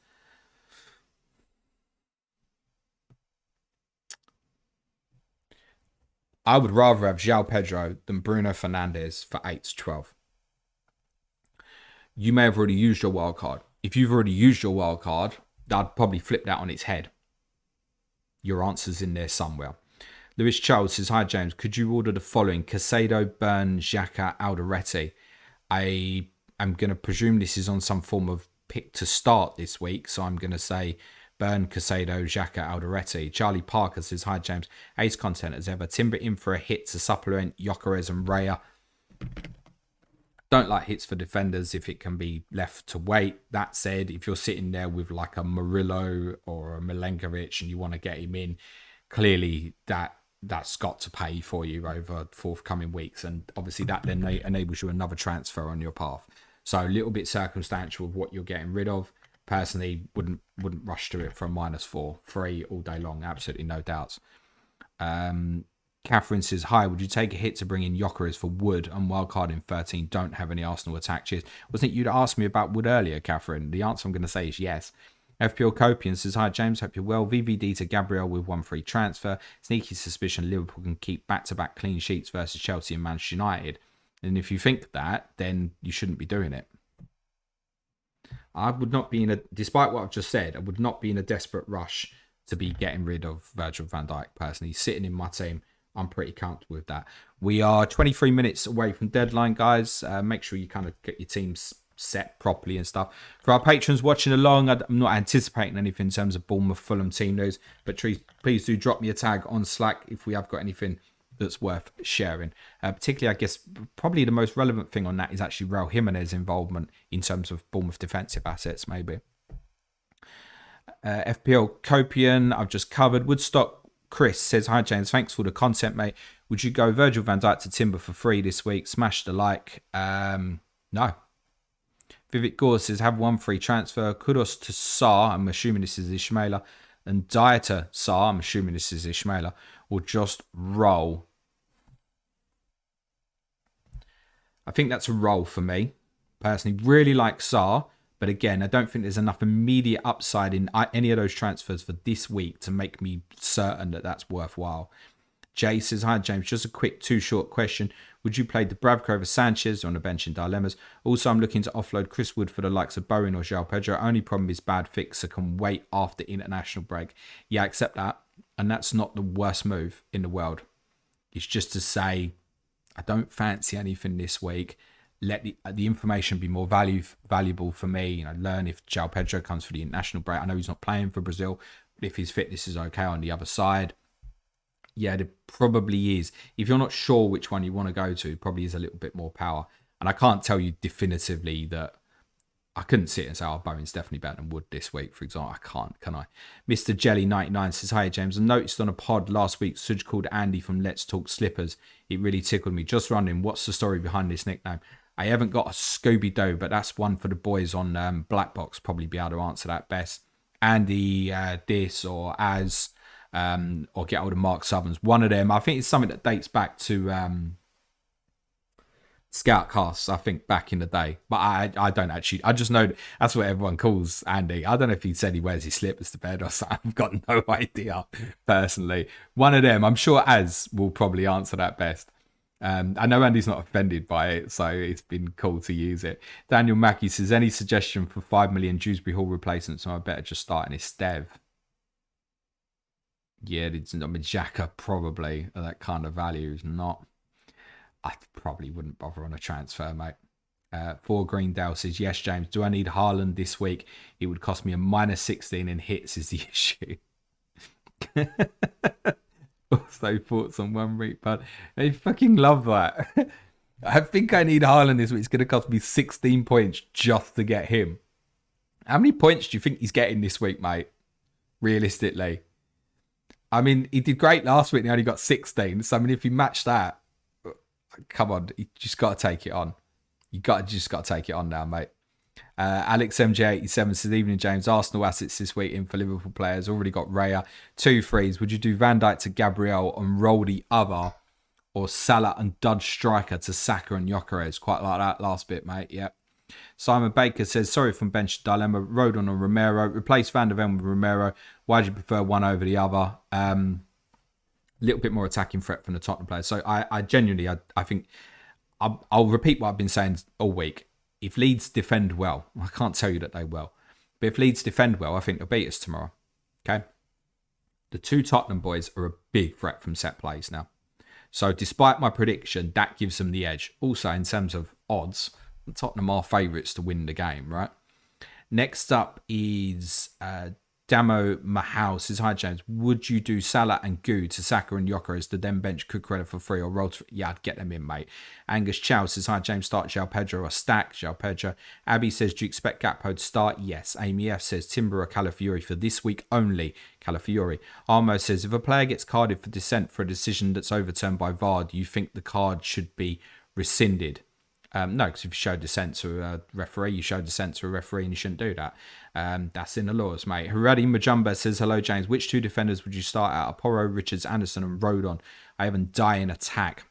I would rather have João Pedro than Bruno Fernandes for 8 to 12. You may have already used your wild card. If you've already used your wild card, I'd probably flip that on its head. Your answer's in there somewhere. Lewis Charles says, hi James, could you order the following? Caicedo, Burn, Xhaka, Alderete. I am going to presume this is on some form of pick to start this week. So I'm going to say Burn, Caicedo, Xhaka, Alderete. Charlie Parker says, hi James, ace content as ever. Timber in for a hit to supplement Gyökeres and Raya. Don't like hits for defenders if it can be left to wait. That said, if you're sitting there with like a Murillo or a Milenkovic and you want to get him in, clearly that's got to pay for you over forthcoming weeks. And obviously that then enables you another transfer on your path. So a little bit circumstantial of what you're getting rid of. Personally, wouldn't rush to it for a -4. Free all day long, absolutely no doubts. Catherine says, hi, would you take a hit to bring in Gyökeres for Wood and wildcard in 13? Don't have any Arsenal attack. Cheers. Wasn't it you that asked me about Wood earlier, Catherine? The answer I'm going to say is yes. FPL Copian says, hi, James. Hope you're well. VVD to Gabriel with 1 free transfer. Sneaky suspicion Liverpool can keep back-to-back clean sheets versus Chelsea and Manchester United. And if you think that, then you shouldn't be doing it. I would not be despite what I've just said, I would not be in a desperate rush to be getting rid of Virgil van Dijk personally. Sitting in my team, I'm pretty comfortable with that. We are 23 minutes away from deadline, guys. Make sure you kind of get your teams set properly and stuff. For our patrons watching along, I'm not anticipating anything in terms of Bournemouth Fulham team news, but please do drop me a tag on Slack if we have got anything that's worth sharing. Particularly, I guess, probably the most relevant thing on that is actually Raul Jimenez's involvement in terms of Bournemouth defensive assets, maybe. FPL Copian, I've just covered. Woodstock Chris says, hi James, thanks for the content, mate. Would you go Virgil van Dijk to Timber for free this week? Smash the like. No. Vivek Gore says, have 1 free transfer. Kudos to Saar, I'm assuming this is Ishmaela. And Dieter Saar, I'm assuming this is Ishmaela. Or just roll. I think that's a roll for me. Personally, really like Saar. But again, I don't think there's enough immediate upside in any of those transfers for this week to make me certain that that's worthwhile. Jay says, hi James, just a quick 2 short question. Would you play Dubravka over Sanchez on the bench in dilemmas? Also, I'm looking to offload Chris Wood for the likes of Bowen or João Pedro. Only problem is bad fixer can wait after international break. Yeah, I accept that. And that's not the worst move in the world. It's just to say, I don't fancy anything this week. Let the information be more valuable for me. Learn if João Pedro comes for the international break. I know he's not playing for Brazil, but if his fitness is okay on the other side, yeah, there probably is. If you're not sure which one you want to go to, probably is a little bit more power. And I can't tell you definitively that I couldn't sit and say, oh, Bowen's definitely better than Wood this week, for example. I can't, can I? Mr. Jelly99 says, hi, James. I noticed on a pod last week, Suj called Andy from Let's Talk Slippers. It really tickled me. Just wondering, what's the story behind this nickname? I haven't got a Scooby-Doo, but that's one for the boys on Black Box. Probably be able to answer that best. Andy, this, or as, or get hold of Mark Southerns. One of them. I think it's something that dates back to... Scoutcasts, I think, back in the day. But I don't actually... I just know that's what everyone calls Andy. I don't know if he said he wears his slippers to bed or something. I've got no idea, personally. One of them. I'm sure Az will probably answer that best. I know Andy's not offended by it, so it's been cool to use it. Daniel Mackey says, any suggestion for 5 million Dewsbury Hall replacements? So I better just start in his Stev. Yeah, it's not Xhaka, probably, at that kind of value. Is not... I probably wouldn't bother on a transfer, mate. For Greendale says, yes, James, do I need Haaland this week? It would cost me a -16 in hits is the issue. Also, thoughts on 1 week, but I fucking love that. I think I need Haaland this week. It's going to cost me 16 points just to get him. How many points do you think he's getting this week, mate? Realistically. I mean, he did great last week and he only got 16. So, I mean, if you match that, come on, you just got to take it on. Just got to take it on now, mate. Alex MJ87 says, evening, James. Arsenal assets this week in for Liverpool players. Already got Raya. 2 threes. Would you do Van Dijk to Gabriel and roll the other, or Salah and Dudge striker to Saka and Gyökeres? Quite like that last bit, mate. Yep. Simon Baker says, sorry from bench dilemma. Rodon or Romero. Replace Van der Ven with Romero. Why do you prefer one over the other? Little bit more attacking threat from the Tottenham players. So I genuinely, I think, I'll repeat what I've been saying all week. If Leeds defend well, I can't tell you that they will, but if Leeds defend well, I think they'll beat us tomorrow. Okay? The 2 Tottenham boys are a big threat from set plays now. So despite my prediction, that gives them the edge. Also, in terms of odds, Tottenham are favourites to win the game, right? Next up is... Damo Mahal says, hi, James. Would you do Salah and Gu to Saka and Gyökeres to then bench Cucurella for free or roll to... Yeah, I'd get them in, mate. Angus Chow says, hi, James. Start João Pedro or stack João Pedro. Abby says, do you expect Gakpo to start? Yes. Amy F says, Timber or Calafiori for this week only. Calafiori. Armo says, if a player gets carded for dissent for a decision that's overturned by VAR, do you think the card should be rescinded? No, because if you show dissent to a referee, you show dissent to a referee and you shouldn't do that. That's in the laws, mate. Haradi Majumba says, hello, James. Which 2 defenders would you start out? Aporo, Richards, Anderson and Rodon. I haven't die in attack.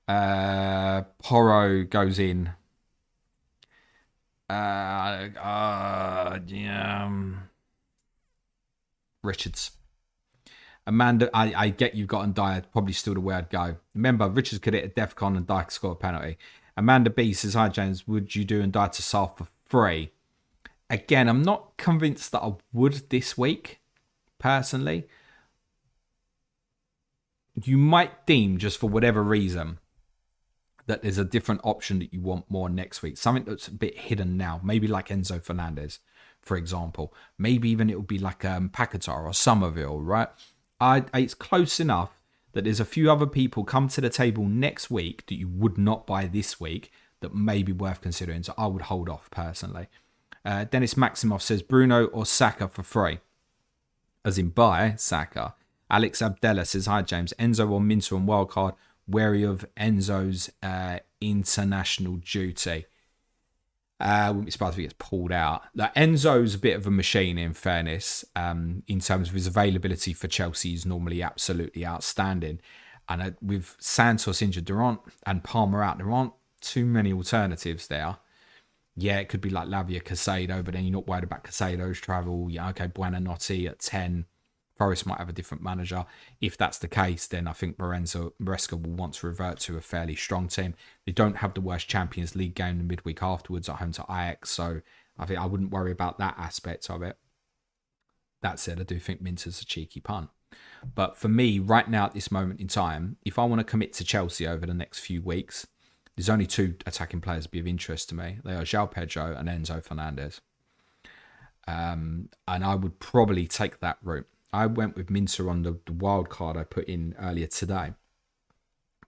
Porro goes in. Richards. Amanda, I get you've got Ndiaye, probably still the way I'd go. Remember, Richards could hit a DEFCON and Ndiaye could score a penalty. Amanda B says, hi, James, would you do Ndiaye to Salah for free? Again, I'm not convinced that I would this week, personally. You might deem, just for whatever reason, that there's a different option that you want more next week. Something that's a bit hidden now. Maybe like Enzo Fernandez, for example. Maybe even it would be like Paquetá or Somerville, right? It's close enough that there's a few other people come to the table next week that you would not buy this week that may be worth considering. So I would hold off personally. Dennis Maximov says Bruno or Saka for free. As in buy Saka. Alex Abdella says, hi James, Enzo or Minter on Wildcard. Wary of Enzo's international duty. Wouldn't be surprised if he gets pulled out. Like, Enzo's a bit of a machine, in fairness, in terms of his availability for Chelsea. He's normally absolutely outstanding. And with Santos injured, and Palmer out, there aren't too many alternatives there. Yeah, it could be like Lavia Casado, but then you're not worried about Casado's travel. Yeah, okay, Buonanotte at 10. Forest might have a different manager. If that's the case, then I think Maresca will want to revert to a fairly strong team. They don't have the worst Champions League game the midweek afterwards at home to Ajax, so I think I wouldn't worry about that aspect of it. That said, I do think Minter's a cheeky punt. But for me, right now at this moment in time, if I want to commit to Chelsea over the next few weeks, there's only 2 attacking players that be of interest to me. They are João Pedro and Enzo Fernandez. And I would probably take that route. I went with Minter on the wild card I put in earlier today.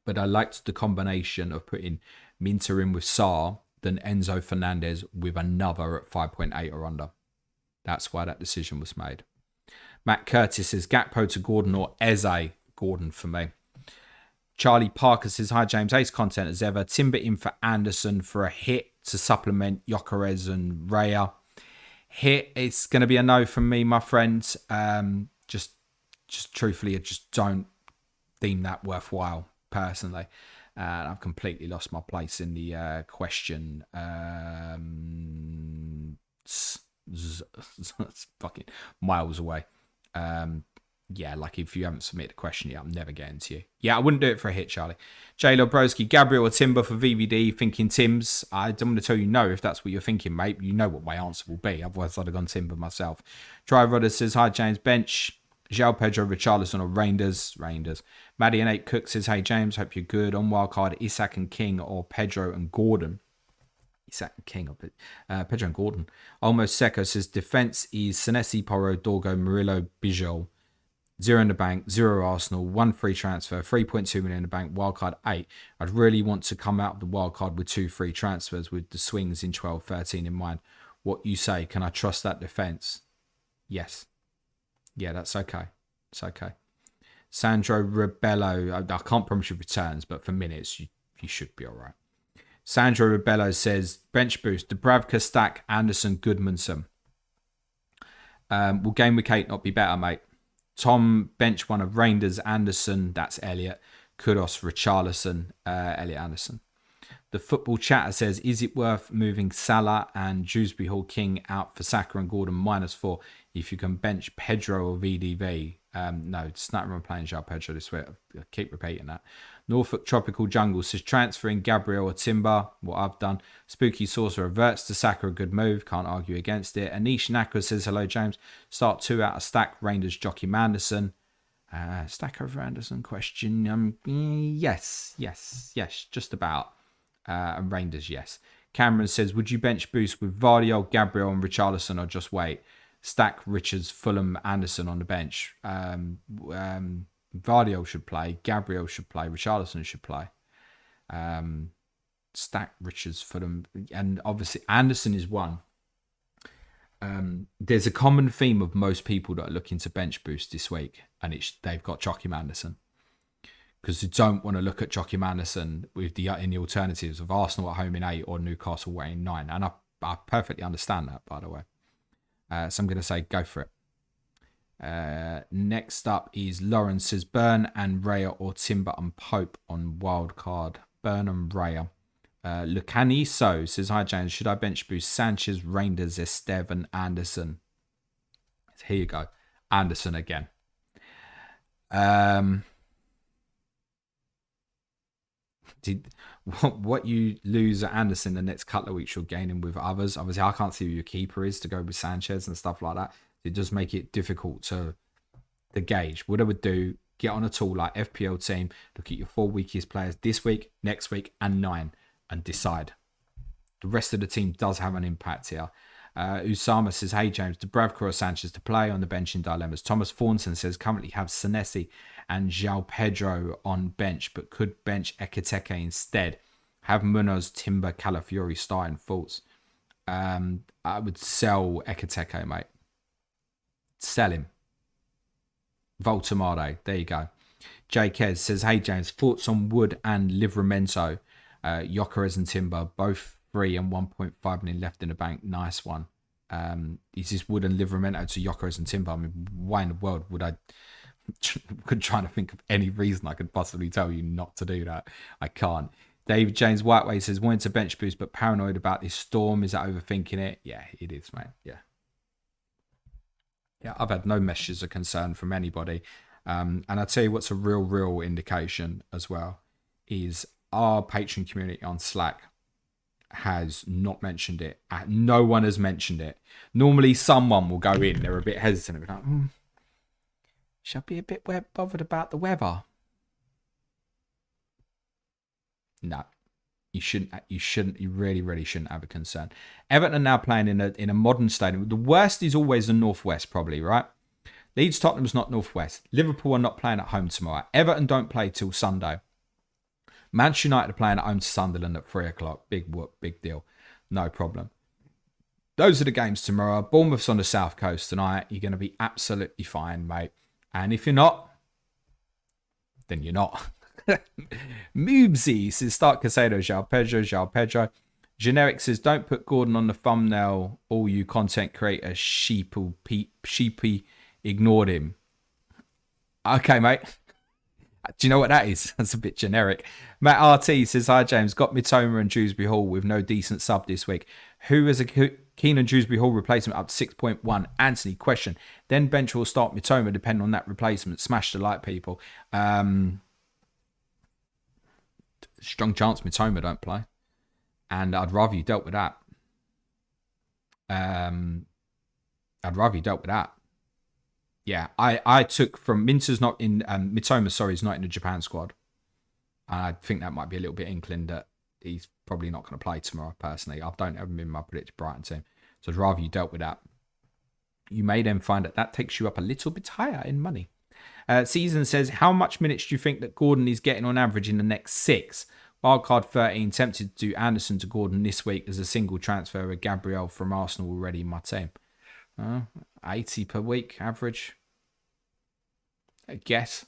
But I liked the combination of putting Minter in with Sarr, than Enzo Fernandez with another at 5.8 or under. That's why that decision was made. Matt Curtis says Gakpo to Gordon or Eze. Gordon for me. Charlie Parker says, hi James, ace content as ever. Timber in for Anderson for a hit to supplement Gyökeres and Raya. Hit, it's going to be a no from me, my friends. Just truthfully, I just don't deem that worthwhile personally. I've completely lost my place in the question. It's fucking miles away. Yeah, like if you haven't submitted a question yet, I'm never getting to you. Yeah, I wouldn't do it for a hit, Charlie. J. Lobrowski, Gabriel or Timber for VVD, thinking Tim's. I don't want to tell you no if that's what you're thinking, mate. You know what my answer will be. Otherwise, I'd have gone Timber myself. Try Rodder says, hi, James. Bench, João Pedro, Richarlison or Rangers. Maddie and 8 Cook says, hey, James, hope you're good. On wildcard, Isak and King or Pedro and Gordon. Isak and King or Pedro and Gordon. Almost Seco says, defense is Senesi, Porro, Dorgo, Murillo, Bijol. 0 in the bank, 0 Arsenal, 1 free transfer, 3.2 million in the bank, wildcard 8. I'd really want to come out of the wildcard with 2 free transfers with the swings in 12, 13 in mind. What you say, can I trust that defence? Yes. Yeah, that's okay. It's okay. Sandro Rebello, I can't promise you returns, but for minutes, you should be all right. Sandro Rebello says, bench boost, Dubravka, Stack, Anderson, Goodmanson. Will Game Week 8 not be better, mate? Tom bench one of Rangers, Anderson, that's Elliot. Kudos, Richarlison, Elliot Anderson. The football chatter says, is it worth moving Salah and Dewsbury Hall King out for Saka and Gordon -4 if you can bench Pedro or VDV? No, it's not everyone playing João Pedro this week. I keep repeating that. Norfolk Tropical Jungle says, transferring Gabriel or Timber, what I've done. Spooky Saucer reverts to Saka, a good move. Can't argue against it. Anish Naka says, hello, James. Start 2 out of stack. Rangers, Jockey Anderson. Stack over Anderson question. Yes, just about. And Rangers, yes. Cameron says, would you bench boost with Vardio, Gabriel and Richarlison or just wait? Stack Richards, Fulham, Anderson on the bench. Vardio should play. Gabriel should play. Richarlison should play. Stack Richards, Fulham. And obviously Anderson is one. There's a common theme of most people that are looking to bench boost this week. And they've got Joachim Anderson. Because you don't want to look at Joachim Anderson with in the alternatives of Arsenal at home in 8 or Newcastle away in 9. And I perfectly understand that, by the way. So I'm going to say go for it. Next up is Lawrence says Burn and Raya or Timber and Pope on wildcard. Burn and Raya. Lucaniso says, hi James, should I bench boost Sanchez, Reinders, Esteve and Anderson? So here you go. Anderson again. What you lose at Anderson the next couple of weeks, you'll gain him with others. Obviously, I can't see who your keeper is to go with Sanchez and stuff like that. It does make it difficult to gauge. What I would do, get on a tool like FPL Team, look at your 4 weakest players this week, next week, and 9, and decide. The rest of the team does have an impact here. Usama says, hey James, Dubravka or Sanchez to play on the bench in dilemmas. Thomas Thornton says, currently have Senesi and João Pedro on bench, but could bench Ekiteke instead. Have Munoz, Timber, Calafiori starting thoughts. I would sell Ekiteke, mate. Sell him. Voltamade, there you go. Jay Kez says, hey James, thoughts on Wood and Livramento, Gyökeres and Timber, both 3 and 1.5 million left in the bank. Nice one. Is this Wood and Livramento to Gyökeres and Timber? I mean, why in the world would I could try to think of any reason I could possibly tell you not to do that? I can't. David James Whiteway says, wanted to bench boost but paranoid about this storm. Is that overthinking it? Yeah, it is, mate. Yeah, I've had no messages of concern from anybody. And I'll tell you what's a real indication as well is our Patreon community on Slack has not mentioned it. No one has mentioned it. Normally someone will go in, they're a bit hesitant. They're like, should I be a bit bothered about the weather? No. You shouldn't. You really shouldn't have a concern. Everton are now playing in a modern stadium. The worst is always the northwest, probably, right? Leeds, Tottenham's not northwest. Liverpool are not playing at home tomorrow. Everton don't play till Sunday. Manchester United are playing at home to Sunderland at 3 o'clock. Big whoop, big deal. No problem. Those are the games tomorrow. Bournemouth's on the south coast tonight. You're going to be absolutely fine, mate. And if you're not, then you're not. Moobsy says, start Casado, João Pedro. Generic says, don't put Gordon on the thumbnail. All you content creators sheepy ignored him. Okay, mate. Do you know what that is? That's a bit generic. Matt RT says, hi, James. Got Mitoma and Dewsbury Hall with no decent sub this week. Who is a Keenan Dewsbury Hall replacement up to 6.1? Anthony, question. Then bench will start Mitoma depending on that replacement. Smash the like, people. Strong chance Mitoma don't play. And I'd rather you dealt with that. Yeah, I took from Minter's not in Mitoma, sorry, is not in the Japan squad. And I think that might be a little bit inkling that he's probably not going to play tomorrow, personally. I don't have him in my predicted Brighton team. So I'd rather you dealt with that. You may then find that takes you up a little bit higher in money. Season says, how much minutes do you think that Gordon is getting on average in the next 6? Wildcard 13, tempted to do Anderson to Gordon this week as a single transfer with Gabriel from Arsenal already in my team. 80 per week average, I guess.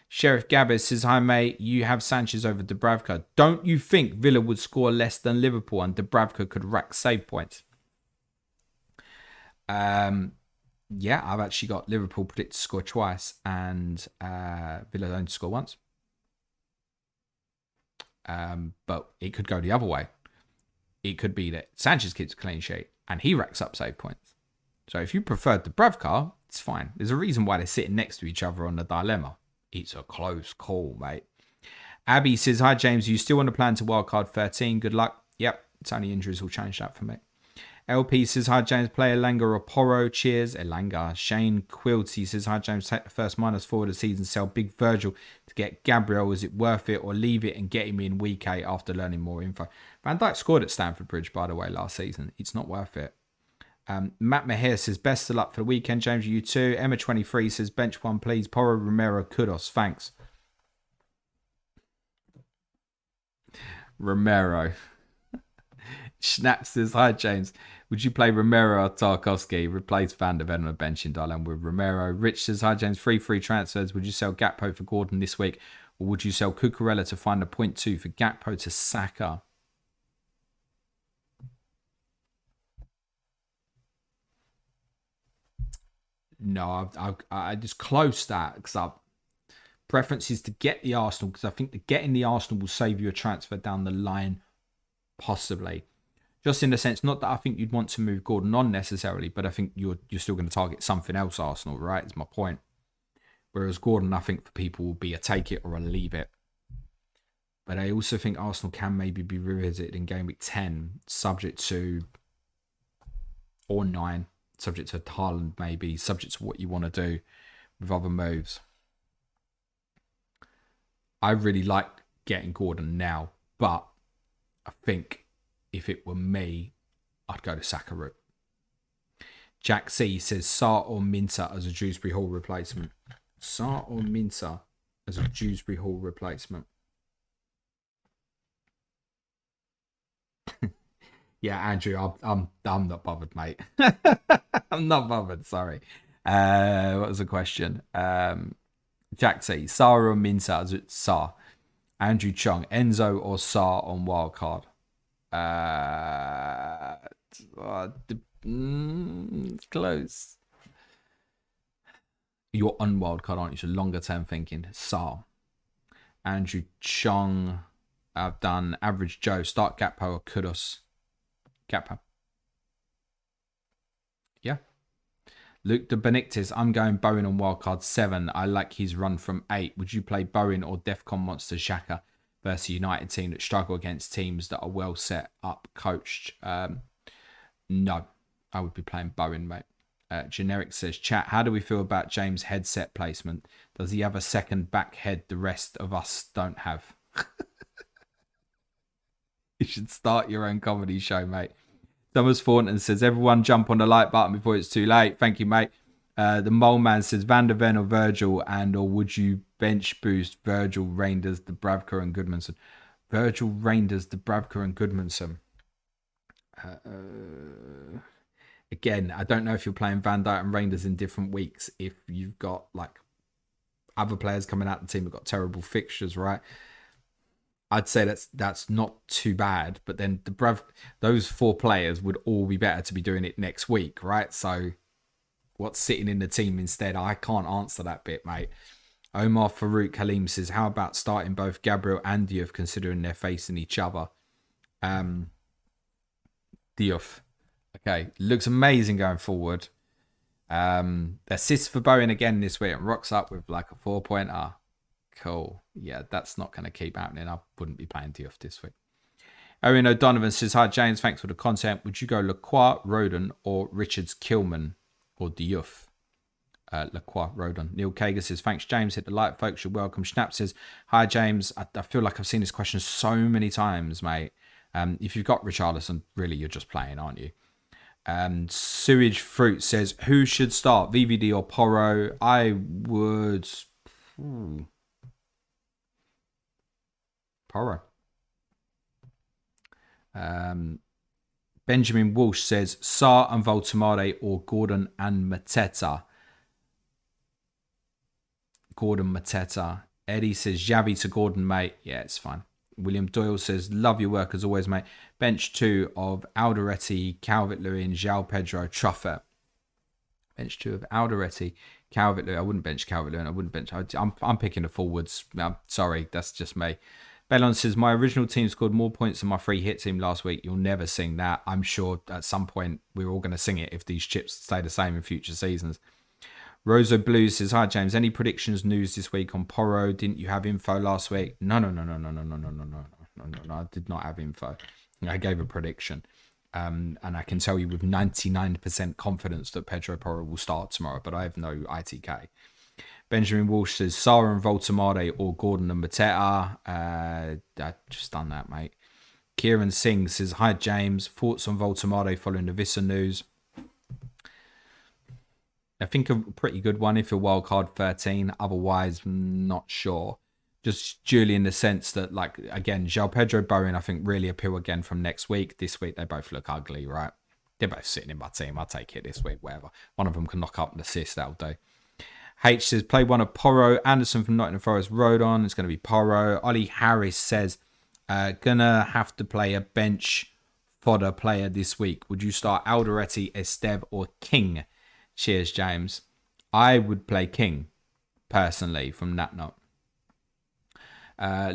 Sheriff Gabbers says, hi mate, you have Sanchez over Dubravka. Don't you think Villa would score less than Liverpool and Dubravka could rack save points? Yeah, I've actually got Liverpool predicted to score twice and Villa only to score once. But it could go the other way. It could be that Sanchez keeps a clean sheet and he racks up save points. So if you prefer Dubravka, it's fine. There's a reason why they're sitting next to each other on the dilemma. It's a close call, mate. Abby says, hi, James. You still want to plan to wildcard 13? Good luck. Yep. It's only injuries will change that for me. LP says, hi, James. Play Elanga or Porro. Cheers. Elanga. Shane Quilty says, hi, James. Take the first -4 of the season. Sell Big Virgil to get Gabriel. Is it worth it? Or leave it and get him in week 8 after learning more info? Van Dijk scored at Stamford Bridge, by the way, last season. It's not worth it. Matt Mahir says, best of luck for the weekend, James. You too. Emma23 says, bench one, please. Porro, Romero, Kudos. Thanks. Romero. Schnapp says, hi, James. Would you play Romero or Tarkowski? Replace Van der Ven on the bench in Dylan with Romero. Rich says, hi, James. Free transfers. Would you sell Gakpo for Gordon this week? Or would you sell Cucurella to find a 0.2 for Gakpo to Saka? No, I just close that because preference is to get the Arsenal because I think that getting the Arsenal will save you a transfer down the line, possibly. Just in the sense, not that I think you'd want to move Gordon on necessarily, but I think you're still going to target something else, Arsenal, right? Is my point. Whereas Gordon, I think for people will be a take it or a leave it. But I also think Arsenal can maybe be revisited in Gameweek 10, subject to, or 9. Subject to Haaland, maybe. Subject to what you want to do with other moves. I really like getting Gordon now. But I think if it were me, I'd go to Saka route. Jack C says, Sarr or Minter as a Dewsbury Hall replacement. Sarr or Minter as a Dewsbury Hall replacement. Yeah, Andrew, I'm not bothered, mate. I'm not bothered, sorry. What was the question? Jack C, Sarr or Minter as it's Sarr. Andrew Chung, Enzo or Sarr on wildcard. It's close. You're on wildcard, aren't you? So longer term thinking. Sarr. Andrew Chung. I've done average Joe. Start Gakpo or Kudos. Gakpo. Yeah. Luke de Benitez. I'm going Bowen on wildcard 7. I like his run from 8. Would you play Bowen or Defcon Monster Xhaka versus United team that struggle against teams that are well set up, coached? No. I would be playing Bowen, mate. Generic says, chat, how do we feel about James' headset placement? Does he have a second back head the rest of us don't have? You should start your own comedy show, mate. Thomas Thornton says, everyone jump on the like button before it's too late. Thank you, mate. The Mole Man says, Van der Ven or Virgil or would you bench boost Virgil, Reinders, Dubravka, and Goodmanson. Virgil, Reinders, Dubravka, and Goodmanson. Again, I don't know if you're playing Van Dijk and Reinders in different weeks. If you've got like other players coming out the team have got terrible fixtures, right? I'd say that's not too bad. But then those 4 players would all be better to be doing it next week, right? So what's sitting in the team instead? I can't answer that bit, mate. Omar Farouk Halim says, how about starting both Gabriel and Diouf considering they're facing each other? Diouf. Okay, looks amazing going forward. Assists for Bowen again this week and rocks up with like a 4-pointer. Cool. Yeah, that's not going to keep happening. I wouldn't be playing Diouf this week. Owen O'Donovan says, hi James, thanks for the content. Would you go Lacroix, Rodon, or Richards, Kilman, or Diouf? Lacroix, Rodon. Neil Kager says, thanks James, hit the like folks, you're welcome. Schnapp says, hi James, I feel like I've seen this question so many times, mate. If you've got Richarlison, really you're just playing, aren't you? Sewage Fruit says, who should start, VVD or Porro? I would... Porro. Benjamin Walsh says, Sarr and Voltemade or Gordon and Mateta? Gordon Mateta. Eddie says, Xavi to Gordon, mate. Yeah, it's fine. William Doyle says, love your work as always, mate. Bench 2 of Alderete, Calvert-Lewin, João Pedro, Truffert. Bench 2 of Alderete, Calvert-Lewin. I wouldn't bench Calvert-Lewin. I wouldn't bench. I'm picking the forwards. I'm sorry, that's just me. Bellon says, my original team scored more points than my free hit team last week. You'll never sing that. I'm sure at some point we're all going to sing it if these chips stay the same in future seasons. Rosa Blue says, hi James, any predictions news this week on Porro? Didn't you have info last week? No. I did not have info. I gave a prediction. And I can tell you with 99% confidence that Pedro Porro will start tomorrow, but I have no ITK. Benjamin Walsh says, Sarr and Voltemade or Gordon and Mateta. I just done that, mate. Kieran Singh says, hi James, thoughts on Voltemade following the Vissa news? I think a pretty good one if you're wildcard 13. Otherwise, not sure. Just purely in the sense that, like, again, João Pedro, Bowen, I think really appeal again from next week. This week, they both look ugly, right? They're both sitting in my team. I'll take it this week, whatever. One of them can knock up an assist, that'll do. H says, play one of Porro. Anderson from Nottingham Forest, Rodon. It's going to be Porro. Ollie Harris says, gonna have to play a bench fodder player this week. Would you start Alderete, Esteve, or King? Cheers, James. I would play King, personally, from that note.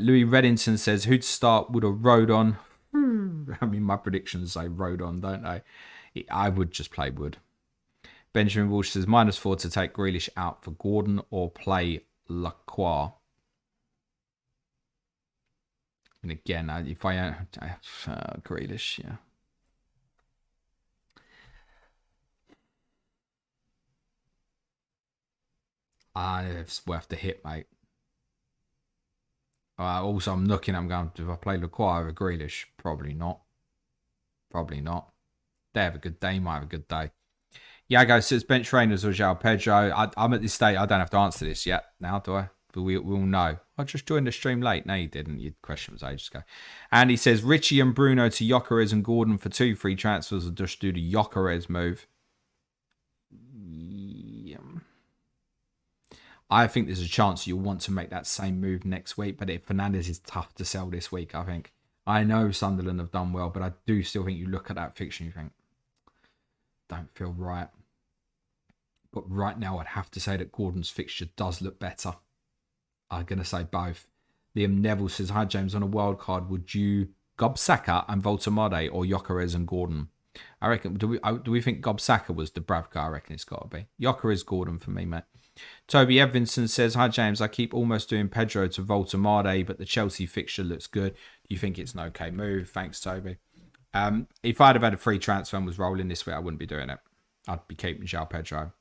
Louis Reddington says, who'd start Wood or Rodon? I mean, my predictions say Rodon, don't they? I would just play Wood. Benjamin Walsh says, -4 to take Grealish out for Gordon or play Lacroix. And again, if I Grealish, yeah. It's worth the hit, mate. Also, I'm looking, I'm going, if I play Lacroix over Grealish, probably not. Probably not. They have a good day, might have a good day. Yago says, bench Reynolds or João Pedro. I'm at this stage, I don't have to answer this yet now, do I? But we all know. I just joined the stream late. No, you didn't. Your question was ages ago. And he says, Richie and Bruno to Gyökeres and Gordon for 2 free transfers, or just do the Gyökeres move. Yeah. I think there's a chance you'll want to make that same move next week, but Fernandes is tough to sell this week, I think. I know Sunderland have done well, but I do still think you look at that fixture and you think, don't feel right. But right now, I'd have to say that Gordon's fixture does look better. I'm going to say both. Liam Neville says, hi James, on a wild card, would you Gob Saka and Voltemade or Gyökeres and Gordon? I reckon, do we think Gob Saka was Dubravka? I reckon it's got to be. Gyökeres, Gordon for me, mate. Toby Evanson says, hi James, I keep almost doing Pedro to Voltemade, but the Chelsea fixture looks good. Do you think it's an okay move? Thanks, Toby. If I'd have had a free transfer and was rolling this way, I wouldn't be doing it. I'd be keeping João Pedro.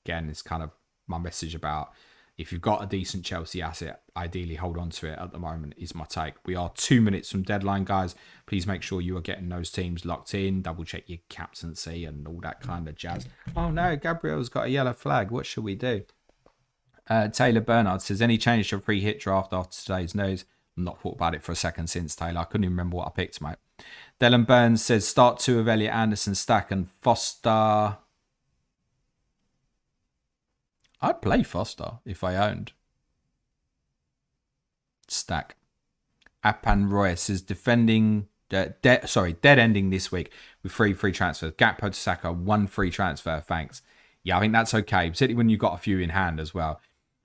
Again, it's kind of my message about if you've got a decent Chelsea asset, ideally hold on to it at the moment is my take. We are 2 minutes from deadline, guys. Please make sure you are getting those teams locked in. Double check your captaincy and all that kind of jazz. Oh no, Gabriel's got a yellow flag. What should we do? Taylor Bernard says, any change to a free hit draft after today's news? I've not thought about it for a second since, Taylor. I couldn't even remember what I picked, mate. Dylan Burns says, start 2 of Elliot Anderson, Stack and Foster. I'd play Foster if I owned Stack. Apan Roy says, dead ending this week with 3 free transfers. Gakpo to Saka, 1 free transfer, thanks. Yeah, I think that's okay, particularly when you've got a few in hand as well.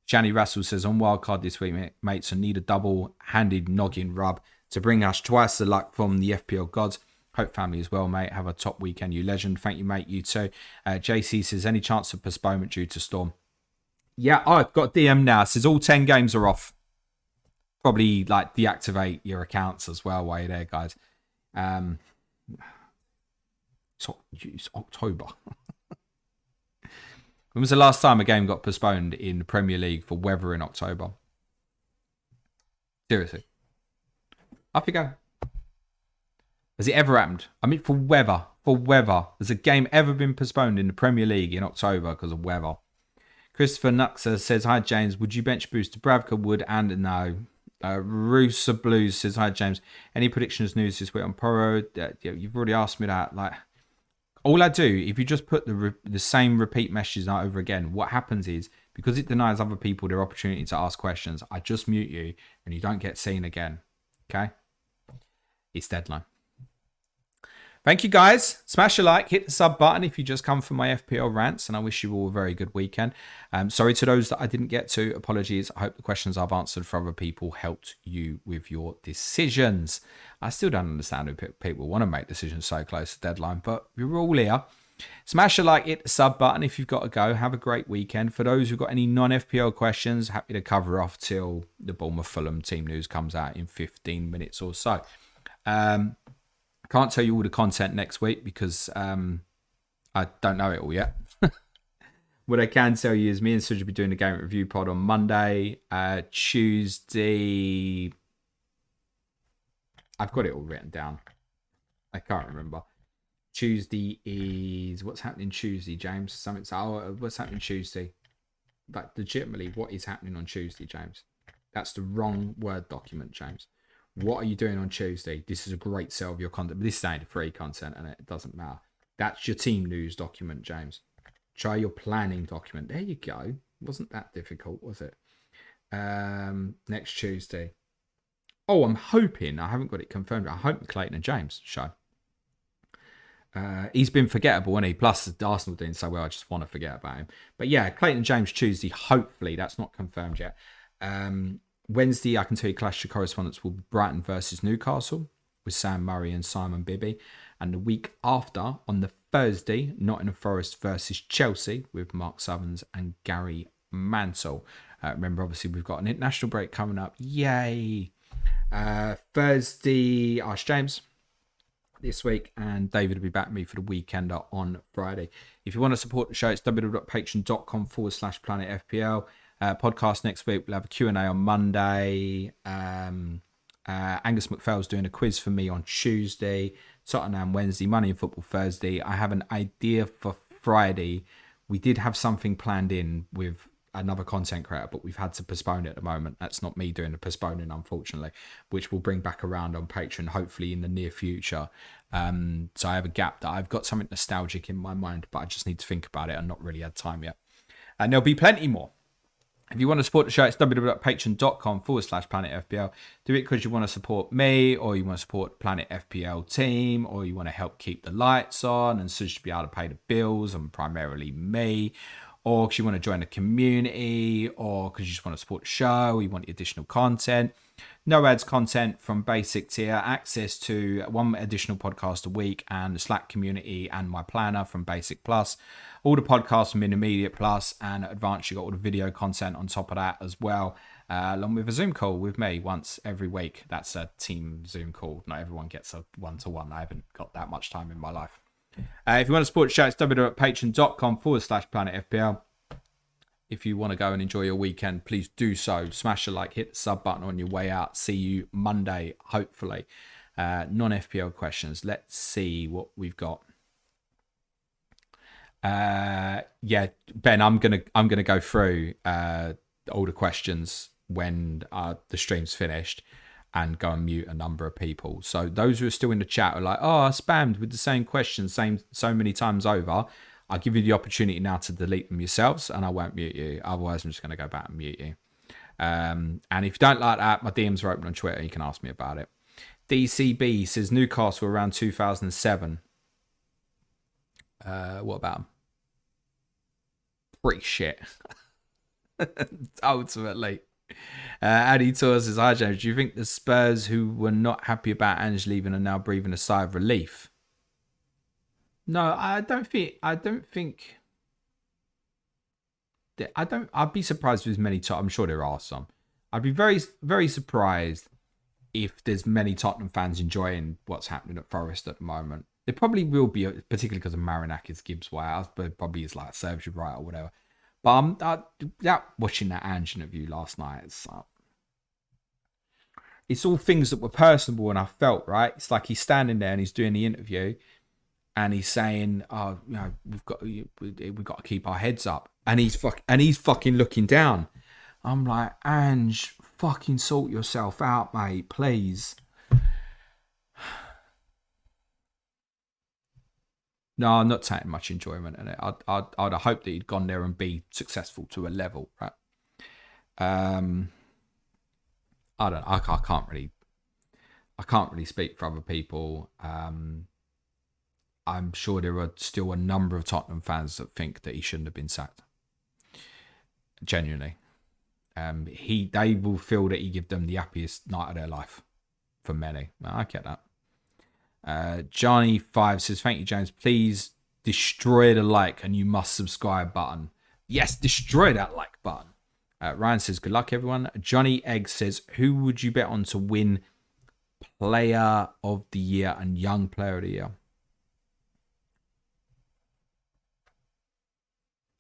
Shani Russell says, on Wildcard this week, mates, I need a double-handed noggin rub to bring us twice the luck from the FPL gods. Hope family as well, mate. Have a top weekend, you legend. Thank you, mate. You too. JC says, any chance of postponement due to Storm? Yeah, I've got DM now. It says all 10 games are off. Probably like deactivate your accounts as well while you're there, guys. It's October. When was the last time a game got postponed in the Premier League for weather in October? Seriously. Up you go. Has it ever happened? I mean, for weather. Has a game ever been postponed in the Premier League in October because of weather? Christopher Nuxa says, hi, James. Would you bench boost to Bravka? Would and no. Roosa Blues says, hi, James. Any predictions news this week on Poro? You've already asked me that. Like, all I do, if you just put the same repeat messages out over again, what happens is, because it denies other people their opportunity to ask questions, I just mute you and you don't get seen again. Okay? It's deadline. Thank you, guys. Smash a like, hit the sub button if you just come from my FPL rants, and I wish you all a very good weekend. Sorry to those that I didn't get to. Apologies. I hope the questions I've answered for other people helped you with your decisions. I still don't understand who people want to make decisions so close to deadline, but we're all here. Smash a like, hit the sub button if you've got to go. Have a great weekend. For those who've got any non-FPL questions, happy to cover off till the Bournemouth Fulham team news comes out in 15 minutes or so. I can't tell you all the content next week because I don't know it all yet. What I can tell you is me and Suj will be doing a game review pod on Monday. Tuesday, I've got it all written down. I can't remember. Tuesday is... What's happening Tuesday, James? What's happening Tuesday? Like, legitimately, what is happening on Tuesday, James? That's the wrong Word document, James. What are you doing on Tuesday? This is a great sell of your content. But this ain't free content and it doesn't matter. That's your team news document, James. Try your planning document. There you go. Wasn't that difficult, was it? Next Tuesday. Oh, I'm hoping, I haven't got it confirmed. I hope Clayton and James show. He's been forgettable, hasn't he? Plus, the Arsenal doing so well, I just want to forget about him. But yeah, Clayton and James Tuesday, hopefully. That's not confirmed yet. Wednesday, I can tell you Clash of Correspondence will be Brighton versus Newcastle with Sam Murray and Simon Bibby. And the week after, on the Thursday, Nottingham Forest versus Chelsea with Mark Southerns and Gary Mansell. Remember, obviously, we've got an international break coming up. Yay! Thursday, Ask James this week, and David will be back with me for the weekender on Friday. If you want to support the show, it's www.patreon.com/planetfpl. Podcast next week. We'll have a Q&A on Monday. Angus McPhail's doing a quiz for me on Tuesday. Tottenham Wednesday. Money in Football Thursday. I have an idea for Friday. We did have something planned in with another content creator, but we've had to postpone it at the moment. That's not me doing the postponing, unfortunately, which we'll bring back around on Patreon, hopefully in the near future. So I have a gap that I've got something nostalgic in my mind, but I just need to think about it and not really had time yet. And there'll be plenty more. If you want to support the show, it's www.patreon.com/planetfpl. Do it because you want to support me, or you want to support the Planet FPL team, or you want to help keep the lights on and so you should be able to pay the bills, and primarily me, or because you want to join the community, or because you just want to support the show, or you want additional content. No ads content from basic tier, access to one additional podcast a week, and the Slack community and my planner from basic plus. All the podcasts from intermediate plus, and advanced, you got all the video content on top of that as well, along with a Zoom call with me once every week. That's a team Zoom call. Not everyone gets a one-to-one. I haven't got that much time in my life. If you want to support the show, it's www.patreon.com/planetfpl. If you want to go and enjoy your weekend, please do so. Smash a like, hit the sub button on your way out. See you Monday, hopefully. Non-FPL questions. Let's see what we've got. Yeah, Ben, I'm gonna go through all the questions when the stream's finished and go and mute a number of people. So those who are still in the chat are like, oh, I spammed with the same question so many times over. I'll give you the opportunity now to delete them yourselves and I won't mute you. Otherwise, I'm just going to go back and mute you. And if you don't like that, my DMs are open on Twitter. You can ask me about it. DCB says Newcastle around 2007. What about them? Pretty shit. Ultimately. Addy Tour says, hi James, do you think the Spurs who were not happy about Ange leaving are now breathing a sigh of relief? No, I'd be surprised if there's many I'm sure there are some. I'd be very, very surprised if there's many Tottenham fans enjoying what's happening at Forest at the moment. There probably will be, particularly because of Marinakis, Gibbs White, but probably is like serves you right or whatever. But watching that Ange interview last night, it's all things that were personable and I felt, right? It's like he's standing there and he's doing the interview and he's saying, oh, you know, we've got to keep our heads up. And he's fucking looking down. I'm like, Ange, fucking sort yourself out, mate, please. No, I'm not taking much enjoyment in it. I'd hope that he'd gone there and be successful to a level, right? I don't know. I can't really speak for other people. I'm sure there are still a number of Tottenham fans that think that he shouldn't have been sacked. Genuinely. They will feel that he gave them the happiest night of their life. For many. I get that. Johnny5 says, thank you, James. Please destroy the like and you must subscribe button. Yes, destroy that like button. Ryan says, good luck, everyone. Johnny Egg says, who would you bet on to win Player of the Year and Young Player of the Year?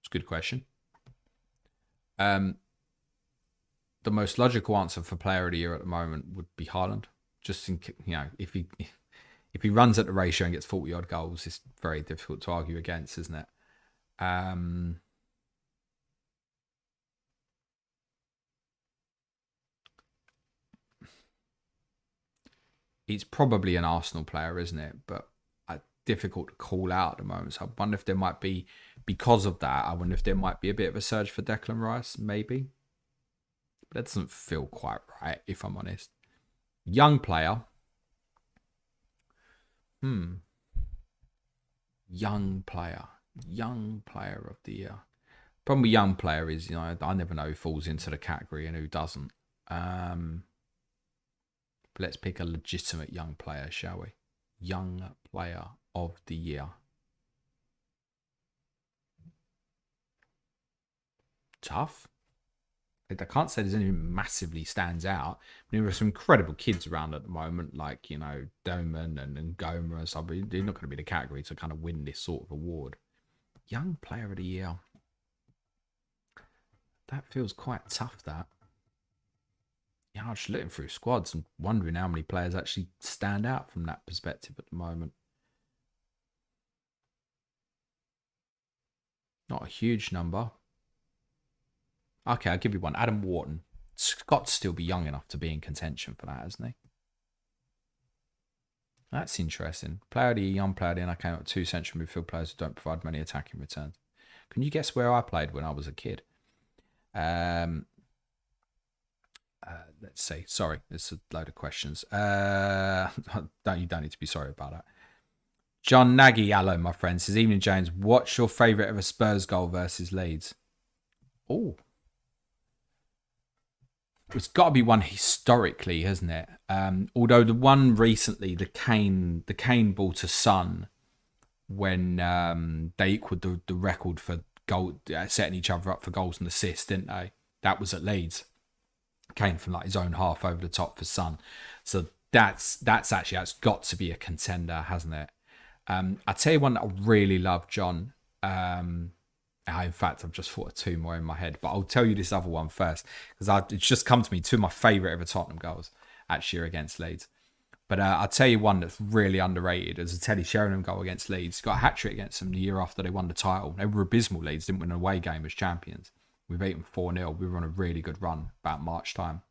It's a good question. The most logical answer for Player of the Year at the moment would be Haaland. Just in, if he runs at the ratio and gets 40 odd goals, it's very difficult to argue against, isn't it? It's probably an Arsenal player, isn't it? But difficult to call out at the moment. So I wonder if there might be, because of that, I wonder if there might be a bit of a surge for Declan Rice, maybe. But that doesn't feel quite right, if I'm honest. Young player. Young player of the year. Problem with young player is, I never know who falls into the category and who doesn't. But let's pick a legitimate young player, shall we? Young player of the year. Tough. I can't say there's anything massively stands out. There are some incredible kids around at the moment, like, Doman and Goma and stuff. But they're not going to be the category to kind of win this sort of award. Young player of the year. That feels quite tough, that. I'm just looking through squads and wondering how many players actually stand out from that perspective at the moment. Not a huge number. Okay, I'll give you one. Adam Wharton. He's got to still be young enough to be in contention for that, hasn't he? That's interesting. Player of the year, young player of the year, and I came up with 2 central midfield players who don't provide many attacking returns. Can you guess where I played when I was a kid? Let's see. Sorry, there's a load of questions. You don't need to be sorry about that. John Nagy, hello, my friend. Says, evening, James. What's your favourite ever Spurs goal versus Leeds? Oh. It's got to be one historically, hasn't it? Although the one recently, the Kane ball to Son, when they equaled the record for goal, setting each other up for goals and assists, didn't they? That was at Leeds. Came from like his own half over the top for Son. So that's got to be a contender, hasn't it? I'll tell you one that I really love, John. In fact, I've just thought of 2 more in my head, but I'll tell you this other one first because it's just come to me. 2 of my favourite ever Tottenham goals actually are against Leeds. But I'll tell you one that's really underrated as a Teddy Sheringham goal against Leeds. He got a hat-trick against them the year after they won the title. They were abysmal, Leeds, didn't win an away game as champions. We beat them 4-0. We were on a really good run about March time.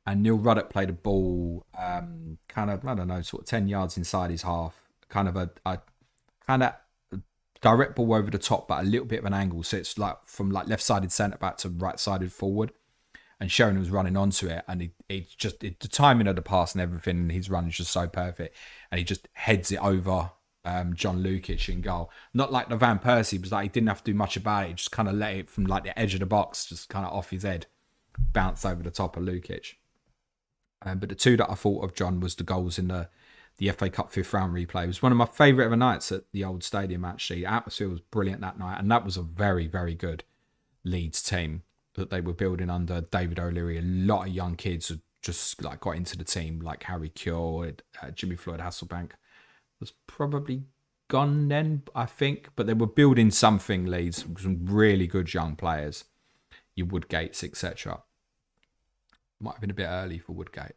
And Neil Ruddock played a ball kind of, I don't know, sort of 10 yards inside his half. Kind of a kind of direct ball over the top, but a little bit of an angle. So it's like from like left-sided centre-back to right-sided forward. And Sheringham was running onto it. And the timing of the pass and everything, and his run is just so perfect. And he just heads it over John Lukic in goal. Not like the Van Persie, but like he didn't have to do much about it. He just kind of let it from like the edge of the box, just kind of off his head, bounce over the top of Lukic. But the two that I thought of, John, was the goals in the FA Cup 5th round replay. It was one of my favourite ever nights at the old stadium, actually. The atmosphere was brilliant that night, and that was a very, very good Leeds team that they were building under David O'Leary. A lot of young kids had just like got into the team, like Harry Kewell, Jimmy Floyd Hasselbank was probably gone then, I think. But they were building something, Leeds, some really good young players. Your Woodgates, etc. Might have been a bit early for Woodgate.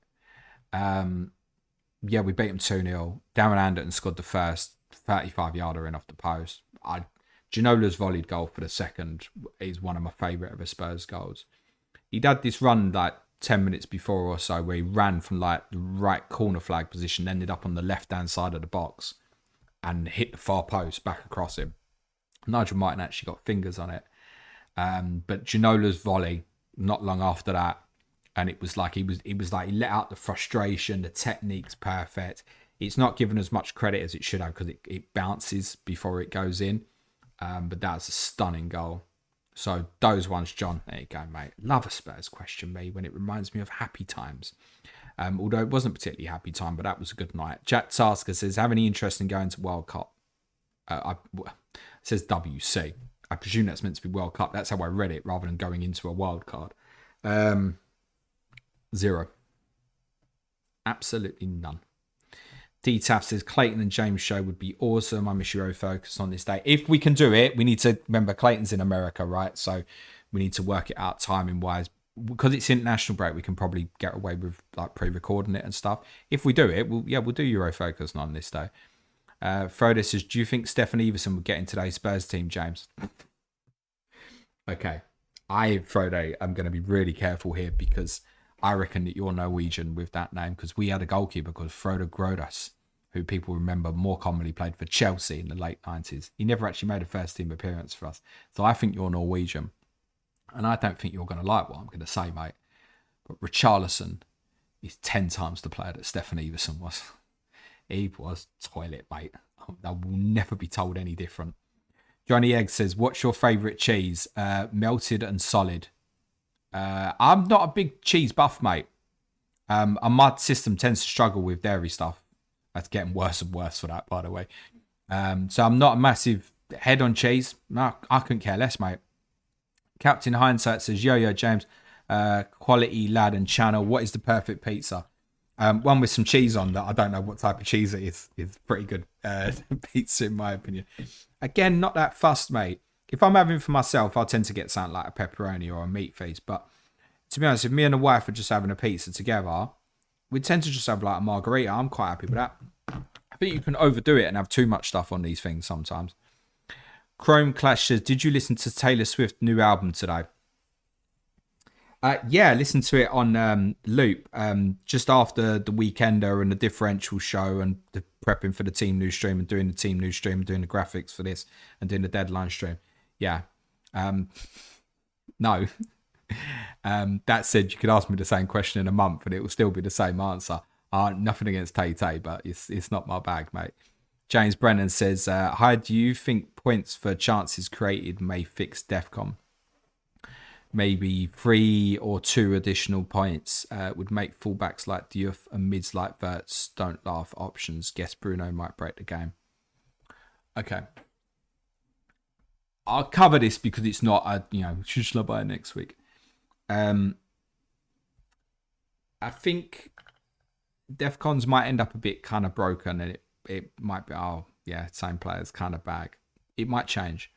Yeah, we beat them 2-0. Darren Anderton scored the first 35-yarder in off the post. Ginola's volleyed goal for the second is one of my favourite ever Spurs goals. He'd had this run like 10 minutes before or so where he ran from like the right corner flag position, ended up on the left-hand side of the box and hit the far post back across him. Nigel Martin actually got fingers on it. But Ginola's volley, not long after that, and it was like he let out the frustration. The technique's perfect. It's not given as much credit as it should have because it bounces before it goes in. But that's a stunning goal. So those ones, John, there you go, mate. Love a Spurs question, me, when it reminds me of happy times. Although it wasn't particularly happy time, but that was a good night. Jack Tasker says, have any interest in going to World Cup? It says WC. I presume that's meant to be World Cup. That's how I read it, rather than going into a Wildcard. 0. Absolutely none. D-Taff says, Clayton and James show would be awesome. I miss Euro Focus on this day. If we can do it, we need to remember Clayton's in America, right? So we need to work it out timing-wise. Because it's international break, we can probably get away with like pre-recording it and stuff. If we do it, we'll do Euro Focus on this day. Frodo says, do you think Stefan Everson would get in today's Spurs team, James? Okay. Frodo, I'm going to be really careful here because I reckon that you're Norwegian with that name because we had a goalkeeper called Frode Grodås, who people remember more commonly played for Chelsea in the late 90s. He never actually made a first team appearance for us. So I think you're Norwegian. And I don't think you're going to like what I'm going to say, mate. But Richarlison is 10 times the player that Stefan Everson was. He was toilet, mate. I will never be told any different. Johnny Egg says, what's your favourite cheese? Melted and solid. I'm not a big cheese buff, mate. And my system tends to struggle with dairy stuff. That's getting worse and worse for that, by the way. So I'm not a massive head on cheese. No, I couldn't care less, mate. Captain Hindsight says, yo, James, quality lad and channel. What is the perfect pizza? One with some cheese on that I don't know what type of cheese it is. It's pretty good pizza in my opinion. Again, not that fussed, mate. If I'm having for myself, I'll tend to get something like a pepperoni or a meat feast. But to be honest, if me and the wife are just having a pizza together, we tend to just have like a margarita. I'm quite happy with that. I think you can overdo it and have too much stuff on these things sometimes. Chrome Clash says, did you listen to Taylor Swift's new album today? Yeah, listen to it on loop just after the Weekender and the differential show and the prepping for the team news stream and doing the team news stream and doing the graphics for this and doing the deadline stream. Yeah. No. That said, you could ask me the same question in a month and it will still be the same answer. Nothing against Tay, but it's not my bag, mate. James Brennan says, hi, do you think points for chances created may fix DEFCON? Maybe 3 or 2 additional points would make fullbacks like Diouf and mids like Verts don't laugh options. Guess Bruno might break the game. Okay. I'll cover this because it's not a, shall I buy it next week? I think DEFCONs might end up a bit kind of broken and it might be, same players kind of bag. It might change.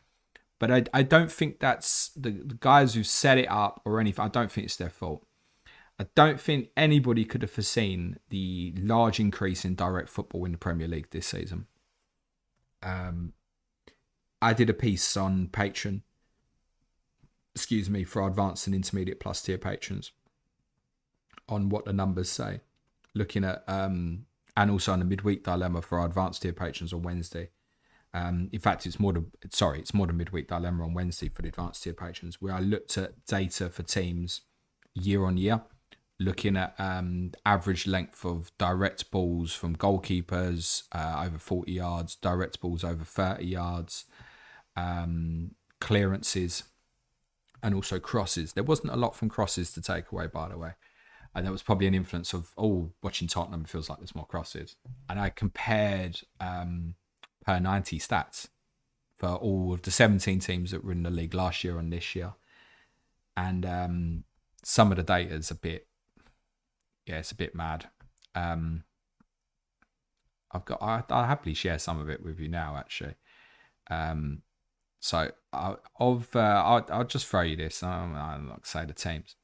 But I don't think that's the guys who set it up or anything. I don't think it's their fault. I don't think anybody could have foreseen the large increase in direct football in the Premier League this season. I did a piece on Patreon excuse me, for advanced and intermediate plus tier patrons on what the numbers say. Looking at, and also on the midweek dilemma for our advanced tier patrons on Wednesday. In fact, it's more the midweek dilemma on Wednesday for the advanced tier patrons, where I looked at data for teams year on year, looking at average length of direct balls from goalkeepers over 40 yards, direct balls over 30 yards, clearances, and also crosses. There wasn't a lot from crosses to take away, by the way. And that was probably an influence of, watching Tottenham, it feels like there's more crosses. And I compared per 90 stats for all of the 17 teams that were in the league last year and this year. And some of the data is it's a bit mad. I'll happily share some of it with you now, actually. So I'll just throw you this. I'm not going to say the teams.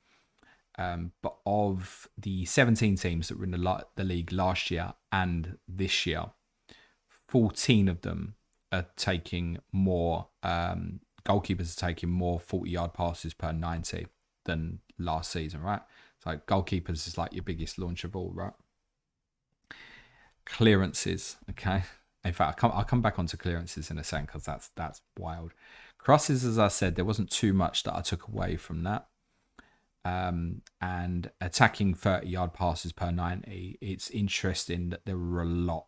But of the 17 teams that were in the league last year and this year, 14 of them are taking more, goalkeepers are taking more 40-yard passes per 90 than last season, right? So goalkeepers is like your biggest launch of all, right? Clearances, okay? In fact, I'll come back onto clearances in a second because that's wild. Crosses, as I said, there wasn't too much that I took away from that. And attacking 30-yard passes per 90, it's interesting that there were a lot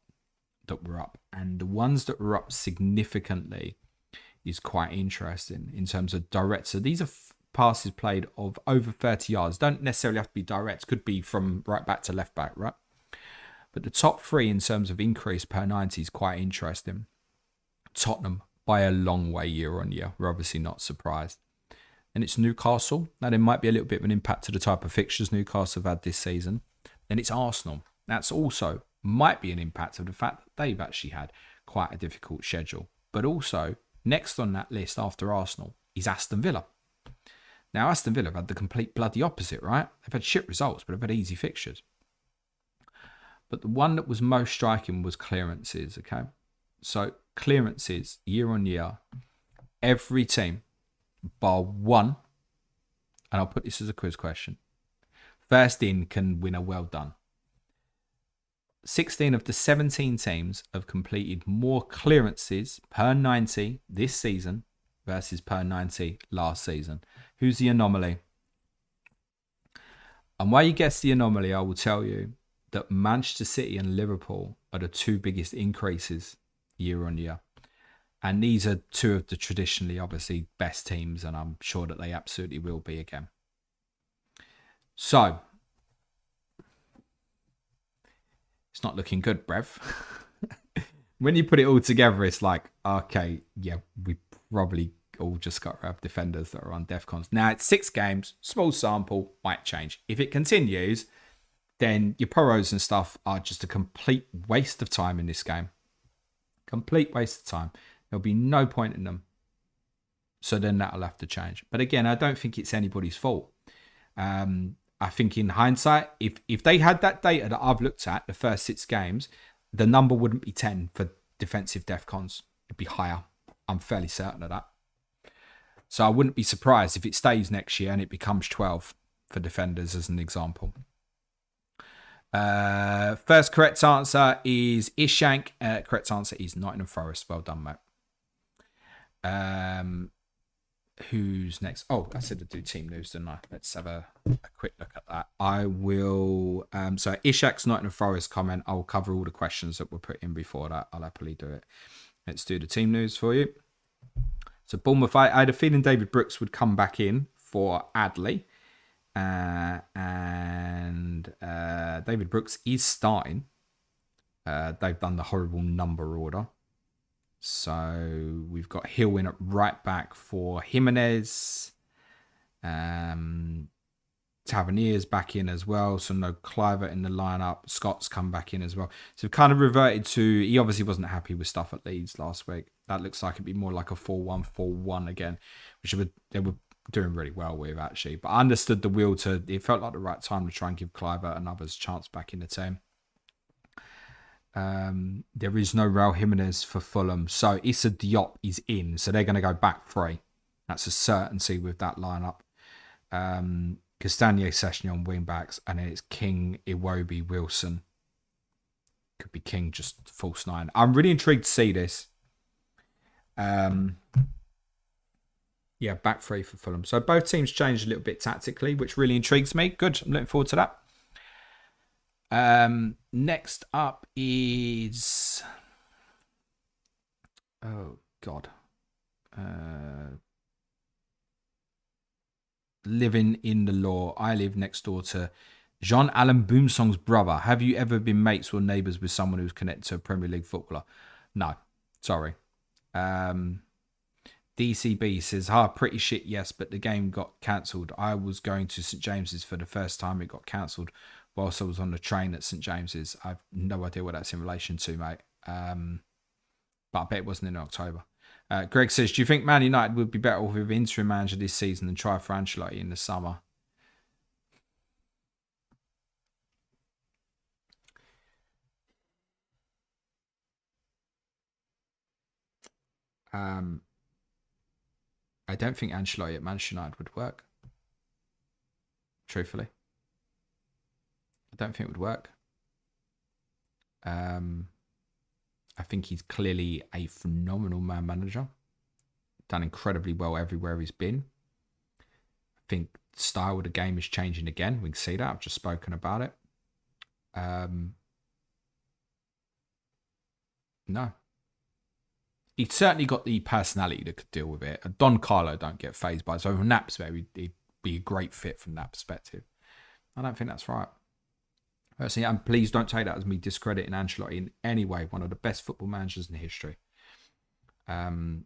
that were up, and the ones that were up significantly is quite interesting in terms of direct. So these are passes played of over 30 yards. Don't necessarily have to be direct, could be from right back to left back, right? But the top three in terms of increase per 90 is quite interesting. Tottenham by a long way year on year. We're obviously not surprised. And it's Newcastle. Now, there might be a little bit of an impact to the type of fixtures Newcastle have had this season. And it's Arsenal. That's also might be an impact of the fact that they've actually had quite a difficult schedule. But also, next on that list after Arsenal is Aston Villa. Now, Aston Villa have had the complete bloody opposite, right? They've had shit results, but they've had easy fixtures. But the one that was most striking was clearances, okay? So, clearances, year on year, every team, bar one, and I'll put this as a quiz question, first in can win a well done. 16 of the 17 teams have completed more clearances per 90 this season versus per 90 last season. Who's the anomaly? And while you guess the anomaly, I will tell you that Manchester City and Liverpool are the two biggest increases year on year. And these are two of the traditionally, obviously, best teams, and I'm sure that they absolutely will be again. So, it's not looking good, Brev. When you put it all together, it's like, okay, yeah, we probably all just got to have defenders that are on DEFCONs. Now, it's 6 games, small sample, might change. If it continues, then your Poros and stuff are just a complete waste of time in this game. Complete waste of time. There'll be no point in them. So then that'll have to change. But again, I don't think it's anybody's fault. I think in hindsight, if they had that data that I've looked at, the first 6 games, the number wouldn't be 10 for defensive DEFCONs. It'd be higher. I'm fairly certain of that. So I wouldn't be surprised if it stays next year and it becomes 12 for defenders as an example. First correct answer is Ishank. Correct answer is Nottingham Forest. Well done, mate. Who's next? Oh, I said to do team news, didn't I? Let's have a quick look at that. I will. So Ishak's Nottingham Forest comment. I'll cover all the questions that were put in before that. I'll happily do it. Let's do the team news for you. So Bournemouth, I had a feeling David Brooks would come back in for Adley. And David Brooks is starting. They've done the horrible number order. So we've got Hill in at right back for Jimenez. Tavernier's back in as well. So no Clivert in the lineup. Scott's come back in as well. So we've kind of reverted to... He obviously wasn't happy with stuff at Leeds last week. That looks like it'd be more like a 4-1-4-1 again. Which they were doing really well with, actually. But I understood the will to... It felt like the right time to try and give Clivert and others a chance back in the team. There is no Raul Jimenez for Fulham. So Issa Diop is in. So they're going to go back 3. That's a certainty with that lineup. Castagna, Session on wing backs, and then it's King, Iwobi, Wilson. Could be King just false 9. I'm really intrigued to see this. Yeah, back 3 for Fulham. So both teams changed a little bit tactically, which really intrigues me. Good. I'm looking forward to that. Next up is... Oh, God. Living in the law. I live next door to Jean-Alain Boumsong's brother. Have you ever been mates or neighbours with someone who's connected to a Premier League footballer? No. Sorry. DCB says, pretty shit, yes, but the game got cancelled. I was going to St James's for the first time. It got cancelled whilst I was on the train at St James's. I've no idea what that's in relation to, mate. But I bet it wasn't in October. Greg says, do you think Man United would be better off with interim manager this season than try for Ancelotti in the summer? I don't think Ancelotti at Manchester United would work. Truthfully. I don't think it would work. I think he's clearly a phenomenal man manager. Done incredibly well everywhere he's been. I think the style of the game is changing again. We can see that. I've just spoken about it. No. He's certainly got the personality that could deal with it. Don Carlo don't get phased by it. So from that perspective, he'd be a great fit from that perspective. I don't think that's right. Personally, and please don't take that as me discrediting Ancelotti in any way. One of the best football managers in history. Andrew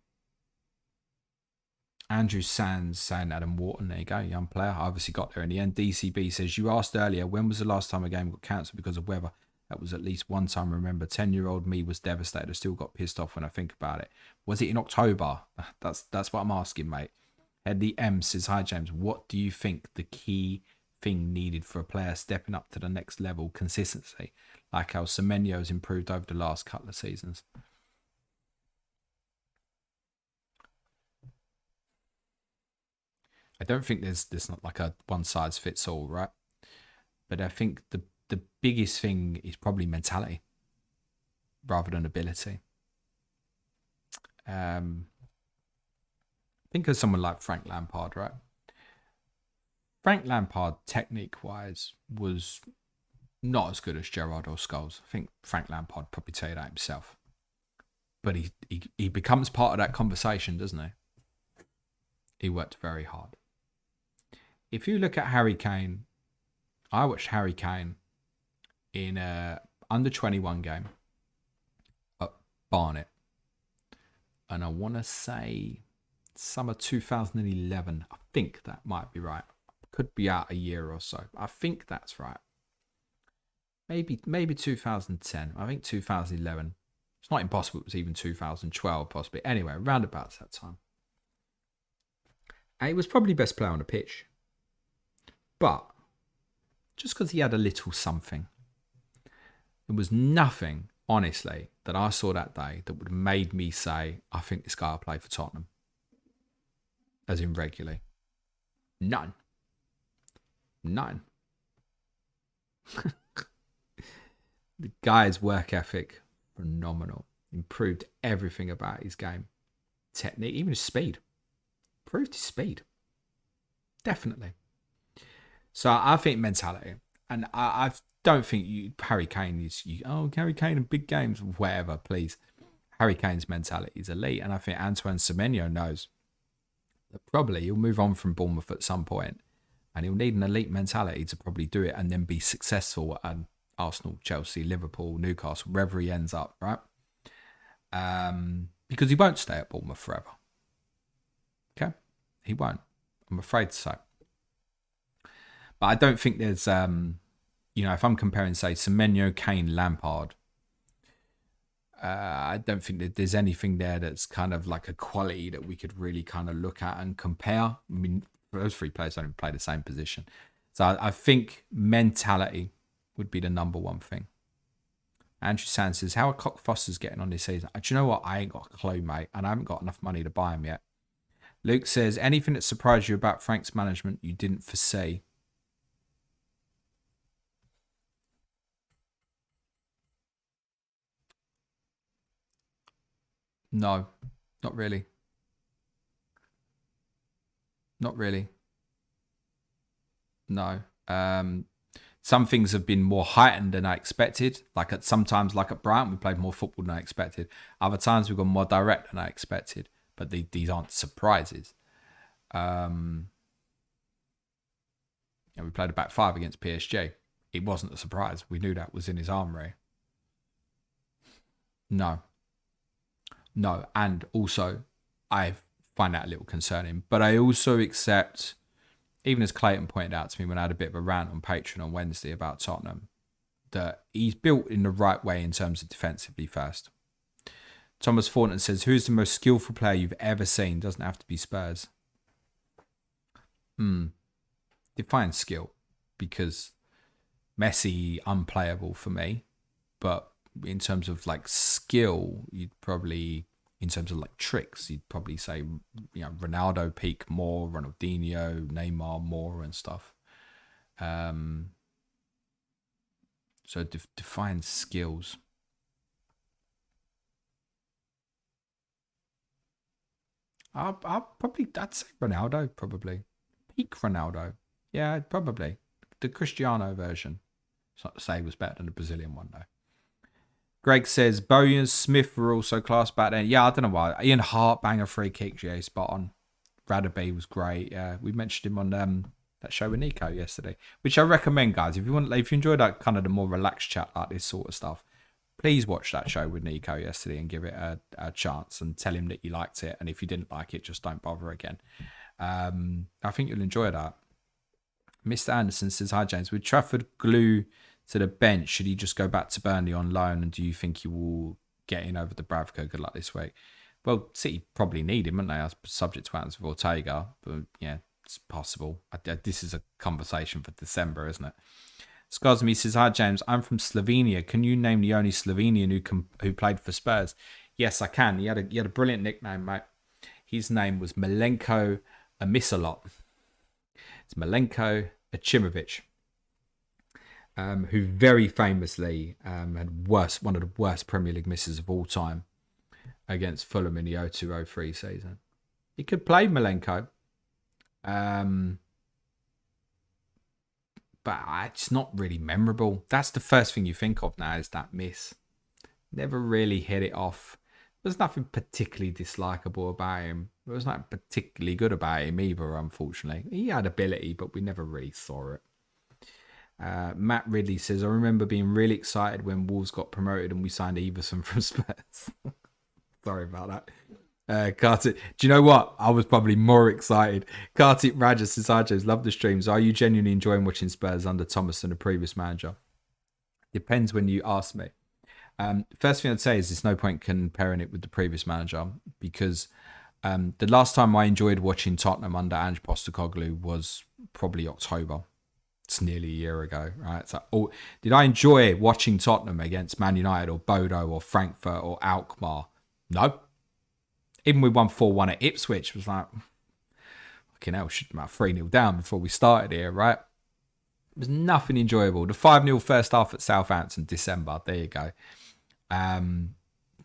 Sands saying Adam Wharton. There you go, young player. I obviously got there in the end. DCB says, you asked earlier, when was the last time a game got cancelled because of weather? That was at least one time. Remember, 10-year-old me was devastated. I still got pissed off when I think about it. Was it in October? That's what I'm asking, mate. Eddie M says, hi, James. What do you think the key thing needed for a player stepping up to the next level? Consistency, like how Semenyo's improved over the last couple of seasons. I don't think there's not like a one size fits all, right? But I think the biggest thing is probably mentality rather than ability. Think of someone like Frank Lampard, right? Frank Lampard, technique-wise, was not as good as Gerrard or Scholes. I think Frank Lampard probably tell you that himself. But he becomes part of that conversation, doesn't he? He worked very hard. If you look at Harry Kane, I watched Harry Kane in a under-21 game at Barnet. And I want to say summer 2011. I think that might be right. Could be out a year or so. I think that's right. Maybe 2010. I think 2011. It's not impossible. It was even 2012 possibly. Anyway, around about that time. And he was probably best player on the pitch. But just because he had a little something, there was nothing, honestly, that I saw that day that would have made me say, I think this guy will play for Tottenham. As in regularly. None. The guy's work ethic, phenomenal. Improved everything about his game. Technique, even his speed. Improved his speed. Definitely. So I think mentality. And I don't think Harry Kane is... Harry Kane in big games, whatever, please. Harry Kane's mentality is elite. And I think Antoine Semenyo knows that probably he'll move on from Bournemouth at some point. And he'll need an elite mentality to probably do it and then be successful at Arsenal, Chelsea, Liverpool, Newcastle, wherever he ends up, right? Because he won't stay at Bournemouth forever. Okay? He won't. I'm afraid to say. But I don't think there's, if I'm comparing, say, Semenyo, Kane, Lampard, I don't think that there's anything there that's kind of like a quality that we could really kind of look at and compare. I mean, those three players don't even play the same position. So I think mentality would be the number one thing. Andrew Sands says, how are Cock Fosters getting on this season? Do you know what? I ain't got a clue, mate. And I haven't got enough money to buy them yet. Luke says, anything that surprised you about Frank's management you didn't foresee? No, not really. Not really. No. Some things have been more heightened than I expected. Sometimes at Brighton, we played more football than I expected. Other times we've gone more direct than I expected. But these aren't surprises. We played a back five against PSG. It wasn't a surprise. We knew that was in his armoury. No. And also, I find that a little concerning. But I also accept, even as Clayton pointed out to me when I had a bit of a rant on Patreon on Wednesday about Tottenham, that he's built in the right way in terms of defensively first. Thomas Thornton says, who's the most skillful player you've ever seen? Doesn't have to be Spurs. Define skill, because Messi unplayable for me, but in terms of skill, you'd probably, in terms of tricks, you'd probably say Ronaldo peak more, Ronaldinho, Neymar more, and stuff. So define skills. I'd say Ronaldo, probably. Peak Ronaldo. Yeah, probably. The Cristiano version. It's not to say it was better than the Brazilian one, though. Greg says, Bowyer, Smith were also class back then. Yeah, I don't know why. Ian Hart, banger free kicks. Yeah, spot on. Radaby was great. Yeah, we mentioned him on that show with Nico yesterday, which I recommend, guys. If you enjoy that kind of the more relaxed chat like this sort of stuff, please watch that show with Nico yesterday and give it a chance and tell him that you liked it. And if you didn't like it, just don't bother again. I think you'll enjoy that. Mr. Anderson says, hi, James. With Trafford glue to the bench, should he just go back to Burnley on loan? And do you think he will get in over the Bravco? Good luck this week. Well, City probably need him, wouldn't they? Subject to what happens with Ortega. But yeah, it's possible. This is a conversation for December, isn't it? Scosme says, hi, James. I'm from Slovenia. Can you name the only Slovenian who played for Spurs? Yes, I can. He had a brilliant nickname, mate. His name was Milenko Amisalot. It's Milenko Achimovic, who very famously had one of the worst Premier League misses of all time against Fulham in the 02-03 season. He could play Milenko, but it's not really memorable. That's the first thing you think of now, is that miss. Never really hit it off. There's nothing particularly dislikable about him. There was nothing particularly good about him either, unfortunately. He had ability, but we never really saw it. Matt Ridley says, I remember being really excited when Wolves got promoted and we signed Everson from Spurs. Sorry about that. Kartik, do you know what? I was probably more excited. Kartik Raja says, hi, James, love the streams. Are you genuinely enjoying watching Spurs under Thomas than the previous manager? Depends when you ask me. First thing I'd say is there's no point comparing it with the previous manager, because the last time I enjoyed watching Tottenham under Ange Postecoglou was probably October. It's nearly a year ago, right? So, did I enjoy watching Tottenham against Man United or Bodo or Frankfurt or Alkmaar? No. Even we won 4-1 at Ipswich, was like, fucking hell, should be about 3-0 down before we started here, right? It was nothing enjoyable. The 5-0 first half at Southampton, December. There you go.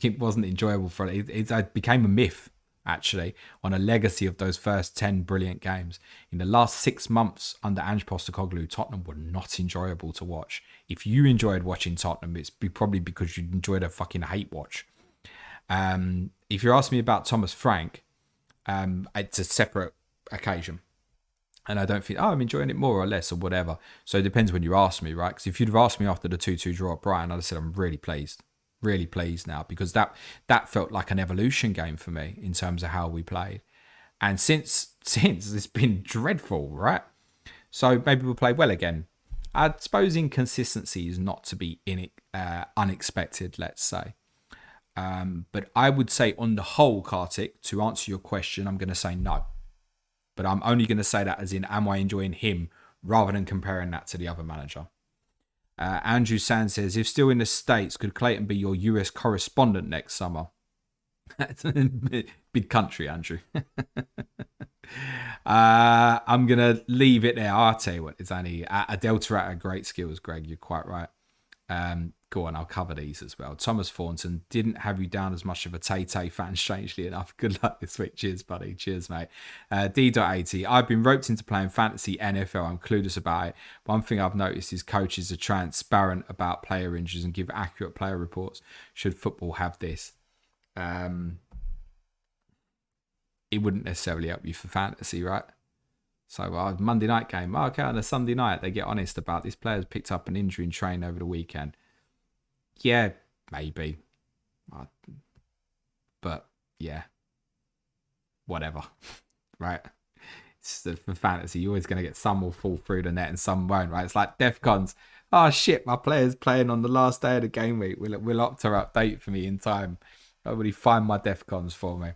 It wasn't enjoyable for it. It became a myth, actually, on a legacy of those first 10 brilliant games. In the last 6 months under Ange Postecoglou, Tottenham were not enjoyable to watch. If you enjoyed watching Tottenham, it's probably because you enjoyed a fucking hate watch. If you're asking me about Thomas Frank, it's a separate occasion. And I don't think, I'm enjoying it more or less or whatever. So it depends when you ask me, right? Because if you'd have asked me after the 2-2 draw at Brighton, I'd have said I'm really pleased. Really pleased now, because that felt like an evolution game for me in terms of how we played. And since it's been dreadful, right? So maybe we'll play well again. I suppose inconsistency is not to be unexpected, let's say. But I would say on the whole, Kartik, to answer your question, I'm going to say no. But I'm only going to say that as in, am I enjoying him, rather than comparing that to the other manager. Andrew Sand says, if still in the States, could Clayton be your US correspondent next summer? Big country, Andrew. I'm gonna leave it there. I'll tell you what, it's only a Delta at a great skills, Greg. You're quite right. Go on, I'll cover these as well. Thomas Thornton, didn't have you down as much of a Tay fan, strangely enough. Good luck this week. Cheers, buddy. Cheers, mate. D.80, I've been roped into playing fantasy NFL. I'm clueless about it. One thing I've noticed is coaches are transparent about player injuries and give accurate player reports. Should football have this? It wouldn't necessarily help you for fantasy, right? So Monday night game. Okay, on a Sunday night, they get honest about this player's picked up an injury in training over the weekend. Yeah, maybe. But yeah, whatever. Right? For fantasy, you're always going to get some will fall through the net and some won't, right? It's like DEFCONs. Oh shit, my player's playing on the last day of the game week. Will Opta update for me in time? Nobody find my DEFCONs for me.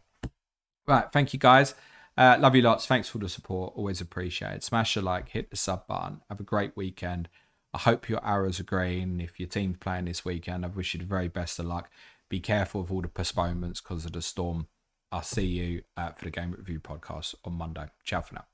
Right, thank you guys. Love you lots. Thanks for the support. Always appreciate it. Smash a like, hit the sub button. Have a great weekend. I hope your arrows are green. If your team's playing this weekend, I wish you the very best of luck. Be careful of all the postponements because of the storm. I'll see you for the Game Review podcast on Monday. Ciao for now.